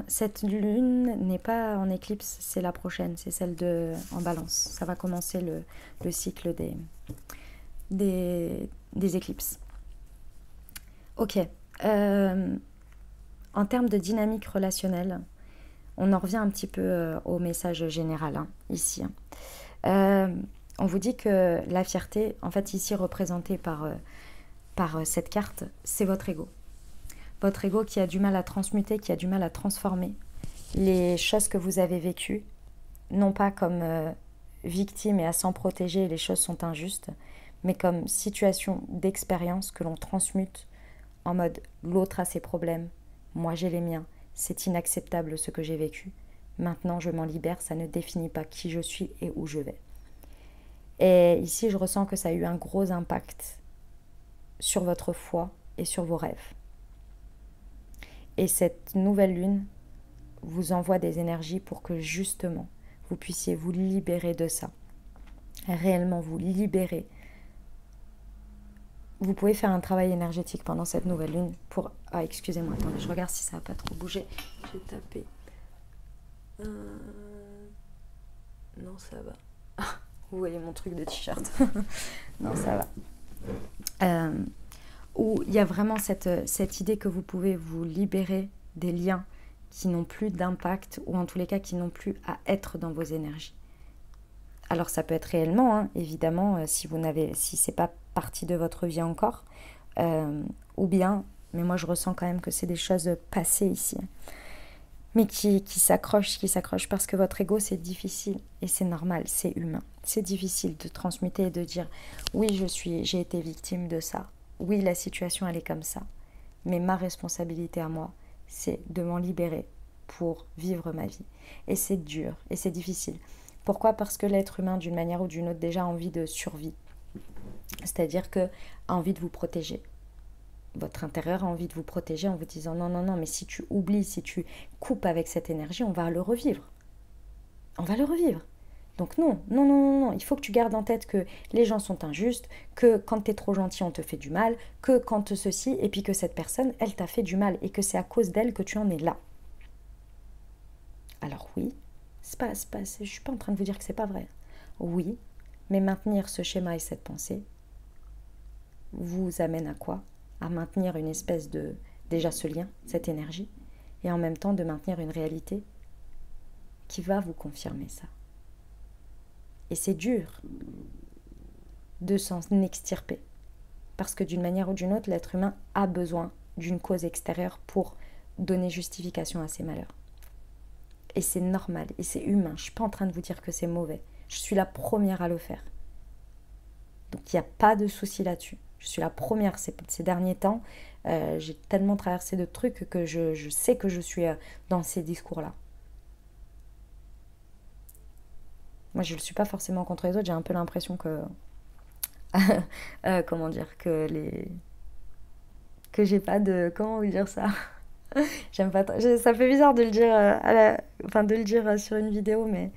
Cette lune n'est pas en éclipse, c'est la prochaine, c'est celle en balance. Ça va commencer le cycle des éclipses. Ok. En termes de dynamique relationnelle, on en revient un petit peu au message général, ici. On vous dit que la fierté, en fait, ici représentée par cette carte, c'est votre ego. Votre ego qui a du mal à transmuter, qui a du mal à transformer les choses que vous avez vécues, non pas comme victime et à s'en protéger, les choses sont injustes, mais comme situation d'expérience que l'on transmute en mode l'autre a ses problèmes, moi j'ai les miens, c'est inacceptable ce que j'ai vécu, maintenant je m'en libère, ça ne définit pas qui je suis et où je vais. Et ici je ressens que ça a eu un gros impact sur votre foi et sur vos rêves. Et cette nouvelle lune vous envoie des énergies pour que justement vous puissiez vous libérer de ça. Réellement vous libérer. Vous pouvez faire un travail énergétique pendant cette nouvelle lune pour... Ah, excusez-moi, attendez, je regarde si ça n'a pas trop bougé. J'ai tapé. Non, ça va. Vous voyez mon truc de t-shirt. Non, ça va. Où il y a vraiment cette idée que vous pouvez vous libérer des liens qui n'ont plus d'impact ou en tous les cas qui n'ont plus à être dans vos énergies. Alors ça peut être réellement, évidemment, si c'est pas partie de votre vie encore, ou bien, mais moi je ressens quand même que c'est des choses passées ici. mais qui s'accroche parce que votre ego, c'est difficile et c'est normal, c'est humain. C'est difficile de transmuter et de dire oui, j'ai été victime de ça. Oui, la situation, elle est comme ça. Mais ma responsabilité à moi, c'est de m'en libérer pour vivre ma vie. Et c'est dur et c'est difficile. Pourquoi? Parce que l'être humain, d'une manière ou d'une autre, déjà a envie de survie. C'est-à-dire que a envie de vous protéger. Votre intérieur a envie de vous protéger en vous disant non, non, non, mais si tu oublies, si tu coupes avec cette énergie, on va le revivre. On va le revivre. Donc non, non, non, non, non, il faut que tu gardes en tête que les gens sont injustes, que quand tu es trop gentil, on te fait du mal, que quand ceci, et puis que cette personne, elle t'a fait du mal, et que c'est à cause d'elle que tu en es là. Alors oui, je ne suis pas en train de vous dire que c'est pas vrai. Oui, mais maintenir ce schéma et cette pensée vous amène à quoi? À maintenir une espèce de, déjà ce lien, cette énergie, et en même temps de maintenir une réalité qui va vous confirmer ça. Et c'est dur de s'en extirper, parce que d'une manière ou d'une autre, l'être humain a besoin d'une cause extérieure pour donner justification à ses malheurs. Et c'est normal, et c'est humain. Je ne suis pas en train de vous dire que c'est mauvais. Je suis la première à le faire. Donc il n'y a pas de souci là-dessus. Je suis la première ces derniers temps. J'ai tellement traversé de trucs que je sais que je suis dans ces discours-là. Moi, je ne le suis pas forcément contre les autres. J'ai un peu l'impression que... comment dire? Que j'ai pas de... Comment vous dire ça? J'aime pas... Ça fait bizarre de le dire, de le dire sur une vidéo, mais...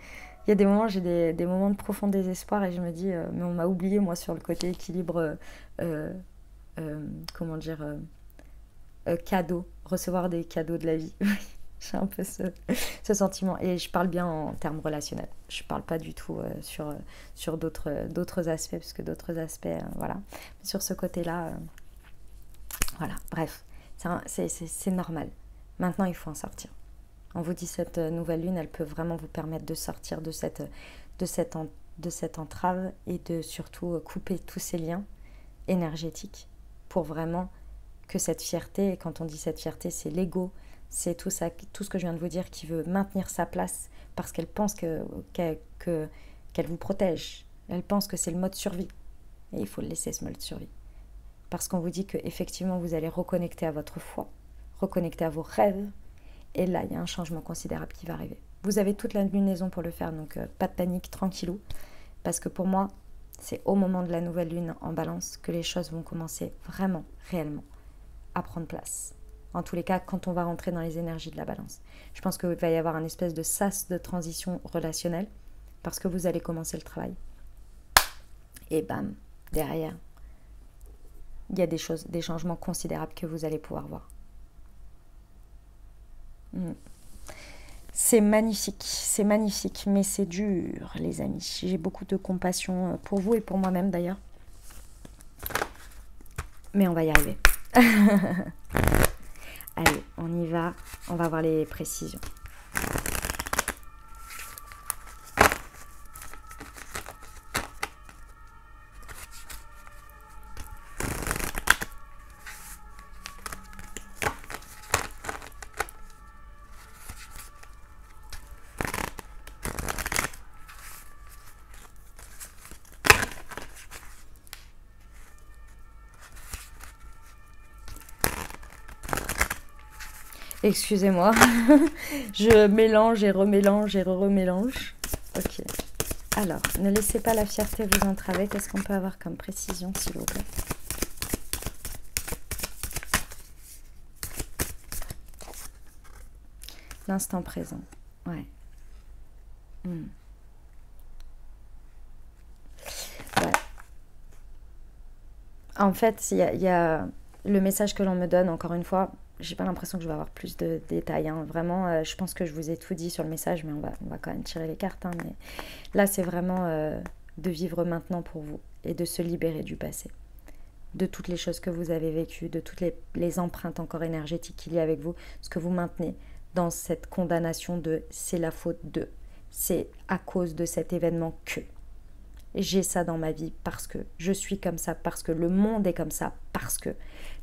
Il y a des moments, j'ai des moments de profond désespoir et je me dis, mais on m'a oublié, moi, sur le côté équilibre, cadeau, recevoir des cadeaux de la vie. J'ai un peu ce sentiment. Et je parle bien en termes relationnels. Je parle pas du tout sur d'autres aspects, parce que d'autres aspects, voilà. Sur ce côté-là, voilà, bref, c'est normal. Maintenant, il faut en sortir. On vous dit, cette nouvelle lune, elle peut vraiment vous permettre de sortir de cette entrave et de surtout couper tous ces liens énergétiques pour vraiment que cette fierté, et quand on dit cette fierté, c'est l'ego, c'est tout ça, tout ce que je viens de vous dire, qui veut maintenir sa place parce qu'elle pense qu'elle vous protège. Elle pense que c'est le mode survie. Et il faut le laisser, ce mode survie. Parce qu'on vous dit qu'effectivement, vous allez reconnecter à votre foi, reconnecter à vos rêves. Et là, il y a un changement considérable qui va arriver. Vous avez toute la lunaison pour le faire, donc pas de panique, tranquillou. Parce que pour moi, c'est au moment de la nouvelle lune en balance que les choses vont commencer vraiment, réellement, à prendre place. En tous les cas, quand on va rentrer dans les énergies de la balance. Je pense qu'il va y avoir un espèce de sas de transition relationnelle, parce que vous allez commencer le travail. Et bam, derrière, il y a des changements considérables que vous allez pouvoir voir. C'est magnifique, mais c'est dur, les amis. J'ai beaucoup de compassion pour vous et pour moi-même d'ailleurs. Mais on va y arriver. Allez, on y va. On va voir les précisions. Excusez-moi, je mélange et remélange et remélange. Ok. Alors, ne laissez pas la fierté vous entraver. Qu'est-ce qu'on peut avoir comme précision, s'il vous plaît? L'instant présent. Ouais. Ouais. En fait, il y a le message que l'on me donne, encore une fois. J'ai pas l'impression que je vais avoir plus de détails. Hein. Vraiment, je pense que je vous ai tout dit sur le message, mais on va quand même tirer les cartes. Hein. Mais là, c'est vraiment de vivre maintenant pour vous et de se libérer du passé. De toutes les choses que vous avez vécues, de toutes les empreintes encore énergétiques qu'il y a avec vous, ce que vous maintenez dans cette condamnation de « c'est la faute de ». C'est à cause de cet événement que j'ai ça dans ma vie, parce que je suis comme ça, parce que le monde est comme ça, parce que...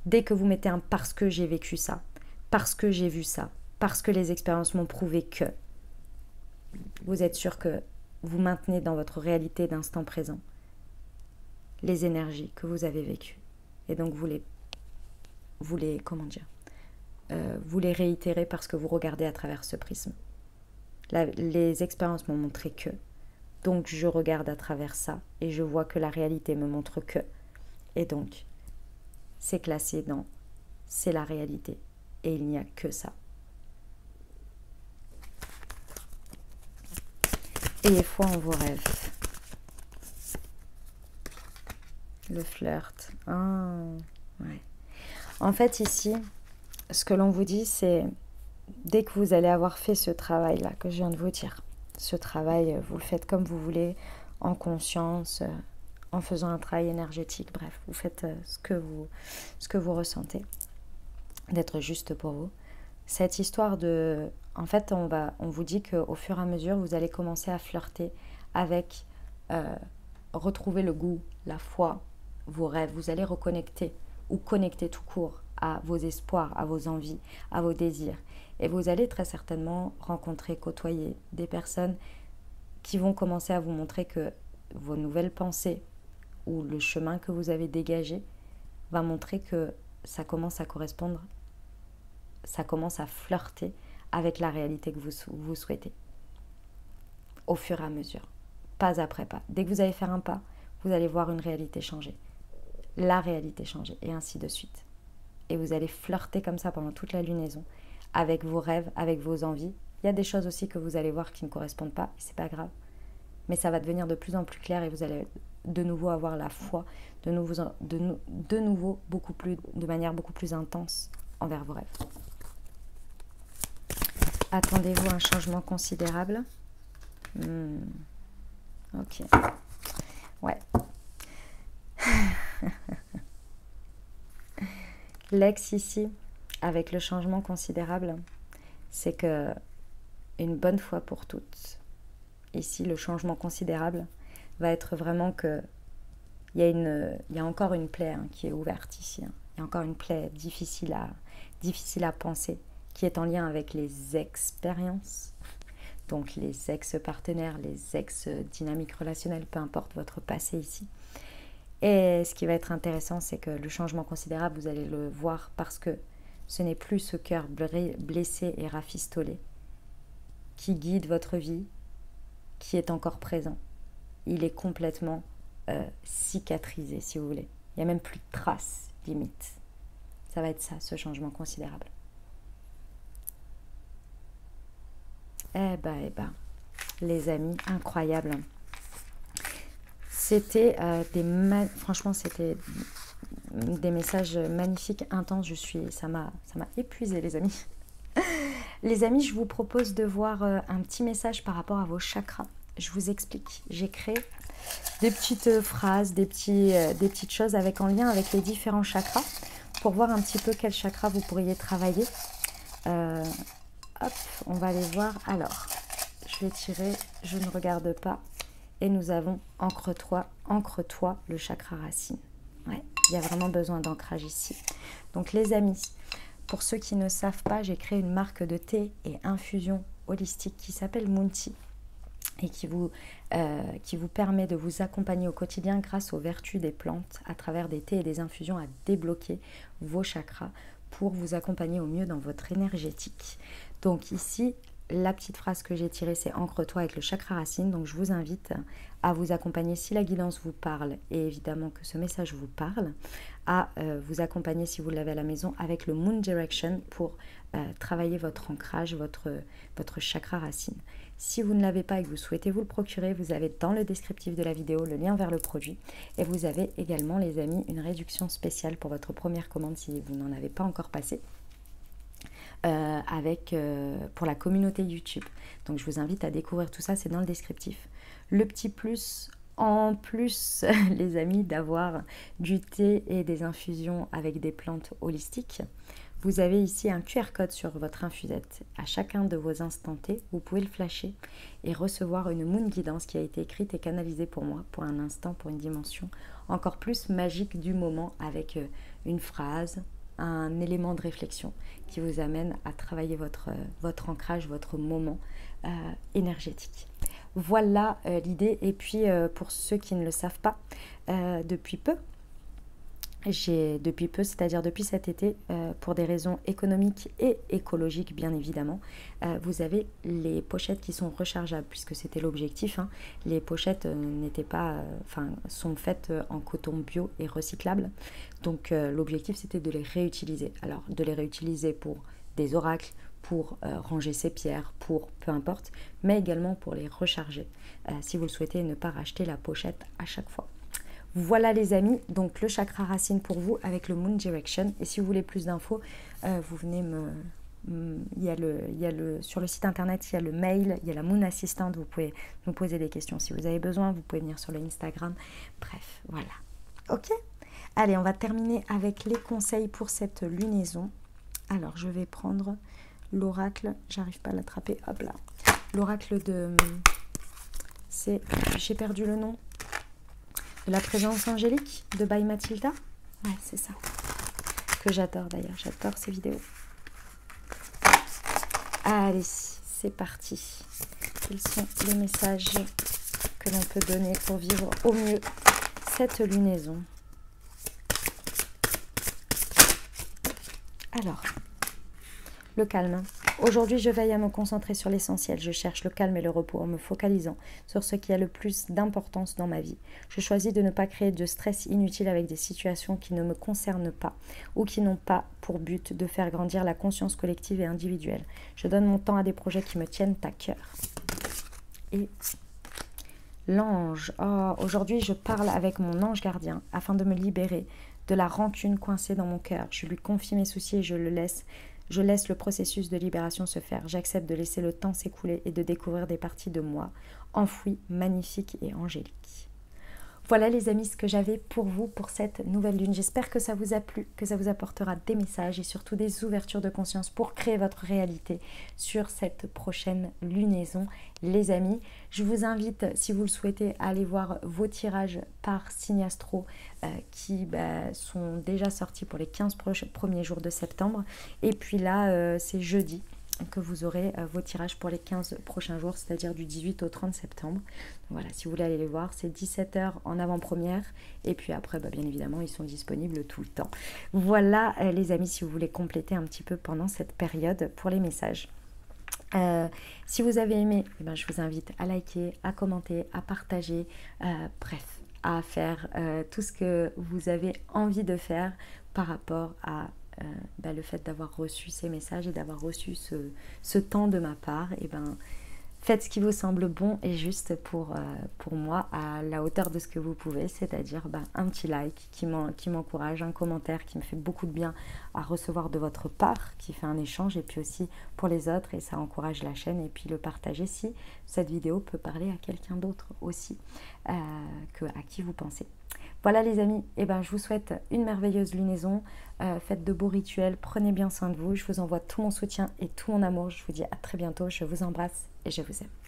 Dès que vous mettez un « parce que j'ai vécu ça », parce que j'ai vu ça, parce que les expériences m'ont prouvé que vous êtes sûr que vous maintenez dans votre réalité d'instant présent les énergies que vous avez vécues. Et donc vous les comment dire, vous les réitérez parce que vous regardez à travers ce prisme. Les expériences m'ont montré que, donc je regarde à travers ça et je vois que la réalité me montre que. Et donc, c'est classé dans c'est la réalité et il n'y a que ça. Ayez foi en vos rêves. Le flirt. Ah, ouais. En fait, ici, ce que l'on vous dit, c'est dès que vous allez avoir fait ce travail-là que je viens de vous dire, ce travail, vous le faites comme vous voulez, en conscience, en faisant un travail énergétique, bref, vous faites ce que vous ressentez, d'être juste pour vous. Cette histoire de... En fait, on vous dit qu'au fur et à mesure, vous allez commencer à flirter avec, retrouver le goût, la foi, vos rêves. Vous allez reconnecter ou connecter tout court à vos espoirs, à vos envies, à vos désirs. Et vous allez très certainement rencontrer, côtoyer des personnes qui vont commencer à vous montrer que vos nouvelles pensées ou le chemin que vous avez dégagé va montrer que ça commence à correspondre, ça commence à flirter avec la réalité que vous souhaitez. Au fur et à mesure, pas après pas. Dès que vous allez faire un pas, vous allez voir une réalité changer. La réalité changer, et ainsi de suite. Et vous allez flirter comme ça pendant toute la lunaison, avec vos rêves, avec vos envies. Il y a des choses aussi que vous allez voir qui ne correspondent pas, et c'est pas grave. Mais ça va devenir de plus en plus clair et vous allez de nouveau avoir la foi, de nouveau de manière beaucoup plus intense envers vos rêves. Attendez-vous à un changement considérable? Ok. Ouais. L'ex ici, avec le changement considérable, c'est que une bonne fois pour toutes, ici le changement considérable va être vraiment que il y a encore une plaie qui est ouverte ici. Il y a encore une plaie difficile à penser, qui est en lien avec les expériences, donc les ex-partenaires, les ex-dynamiques relationnelles, peu importe votre passé ici. Et ce qui va être intéressant, c'est que le changement considérable, vous allez le voir parce que ce n'est plus ce cœur blessé et rafistolé qui guide votre vie, qui est encore présent. Il est complètement cicatrisé, si vous voulez. Il n'y a même plus de traces, limite. Ça va être ça, ce changement considérable. Eh ben, les amis, incroyable. C'était franchement, c'était des messages magnifiques, intenses. Ça m'a épuisé, les amis. Les amis, je vous propose de voir un petit message par rapport à vos chakras. Je vous explique. J'ai créé des petites phrases, des petites choses en lien avec les différents chakras pour voir un petit peu quel chakra vous pourriez travailler. Hop, on va aller voir. Alors, je vais tirer, je ne regarde pas. Et nous avons ancre-toi, le chakra racine. Ouais, il y a vraiment besoin d'ancrage ici. Donc les amis, pour ceux qui ne savent pas, j'ai créé une marque de thé et infusion holistique qui s'appelle Moon Tea et qui vous permet de vous accompagner au quotidien grâce aux vertus des plantes à travers des thés et des infusions à débloquer vos chakras pour vous accompagner au mieux dans votre énergétique. Donc ici, la petite phrase que j'ai tirée, c'est ancre-toi avec le chakra racine. Donc je vous invite à vous accompagner si la guidance vous parle et évidemment que ce message vous parle, à vous accompagner si vous l'avez à la maison avec le Moon Direction pour travailler votre ancrage, votre chakra racine. Si vous ne l'avez pas et que vous souhaitez vous le procurer, vous avez dans le descriptif de la vidéo le lien vers le produit et vous avez également, les amis, une réduction spéciale pour votre première commande si vous n'en avez pas encore passé. Pour la communauté YouTube. Donc je vous invite à découvrir tout ça, c'est dans le descriptif. Le petit plus, en plus, les amis, d'avoir du thé et des infusions avec des plantes holistiques, vous avez ici un QR code sur votre infusette. À chacun de vos instants T, vous pouvez le flasher et recevoir une Moon Guidance qui a été écrite et canalisée pour moi, pour un instant, pour une dimension encore plus magique du moment, avec une phrase, un élément de réflexion qui vous amène à travailler votre ancrage, votre moment énergétique. Voilà l'idée. Et puis pour ceux qui ne le savent pas, depuis peu, c'est-à-dire depuis cet été, pour des raisons économiques et écologiques bien évidemment, vous avez les pochettes qui sont rechargeables, puisque c'était l'objectif, hein. Les pochettes sont faites en coton bio et recyclable. Donc l'objectif c'était de les réutiliser. Alors de les réutiliser pour des oracles, pour ranger ses pierres, pour peu importe, mais également pour les recharger, si vous le souhaitez, ne pas racheter la pochette à chaque fois. Voilà les amis, donc le chakra racine pour vous avec le Moon Direction. Et si vous voulez plus d'infos, vous venez sur le site internet, il y a le mail, il y a la Moon Assistant, vous pouvez nous poser des questions si vous avez besoin, vous pouvez venir sur le Instagram. Bref, voilà. Ok. Allez, on va terminer avec les conseils pour cette lunaison. Alors, je vais prendre l'oracle, j'arrive pas à l'attraper, hop là. L'oracle j'ai perdu le nom. De la présence angélique de By Mathilda. Ouais, c'est ça. Que j'adore d'ailleurs. J'adore ces vidéos. Allez, c'est parti. Quels sont les messages que l'on peut donner pour vivre au mieux cette lunaison? Alors, le calme. Aujourd'hui, je veille à me concentrer sur l'essentiel. Je cherche le calme et le repos en me focalisant sur ce qui a le plus d'importance dans ma vie. Je choisis de ne pas créer de stress inutile avec des situations qui ne me concernent pas ou qui n'ont pas pour but de faire grandir la conscience collective et individuelle. Je donne mon temps à des projets qui me tiennent à cœur. Et l'ange. Oh, aujourd'hui, je parle avec mon ange gardien afin de me libérer de la rancune coincée dans mon cœur. Je lui confie mes soucis et je laisse le processus de libération se faire. J'accepte de laisser le temps s'écouler et de découvrir des parties de moi enfouies, magnifiques et angéliques. Voilà les amis ce que j'avais pour vous pour cette nouvelle lune. J'espère que ça vous a plu, que ça vous apportera des messages et surtout des ouvertures de conscience pour créer votre réalité sur cette prochaine lunaison. Les amis, je vous invite, si vous le souhaitez, à aller voir vos tirages par signe astro qui sont déjà sortis pour les 15 premiers jours de septembre. Et puis là, c'est jeudi que vous aurez vos tirages pour les 15 prochains jours, c'est-à-dire du 18 au 30 septembre. Donc voilà, si vous voulez aller les voir, c'est 17 h en avant-première. Et puis après, bien évidemment, ils sont disponibles tout le temps. Voilà les amis, si vous voulez compléter un petit peu pendant cette période pour les messages. Si vous avez aimé, je vous invite à liker, à commenter, à partager, bref, à faire tout ce que vous avez envie de faire par rapport à le fait d'avoir reçu ces messages et d'avoir reçu ce temps de ma part. Et faites ce qui vous semble bon et juste pour moi, à la hauteur de ce que vous pouvez, c'est-à-dire un petit like qui m'encourage, un commentaire qui me fait beaucoup de bien à recevoir de votre part, qui fait un échange, et puis aussi pour les autres, et ça encourage la chaîne, et puis le partager si cette vidéo peut parler à quelqu'un d'autre aussi, à qui vous pensez. Voilà les amis, je vous souhaite une merveilleuse lunaison, faites de beaux rituels, prenez bien soin de vous, je vous envoie tout mon soutien et tout mon amour, je vous dis à très bientôt, je vous embrasse et je vous aime.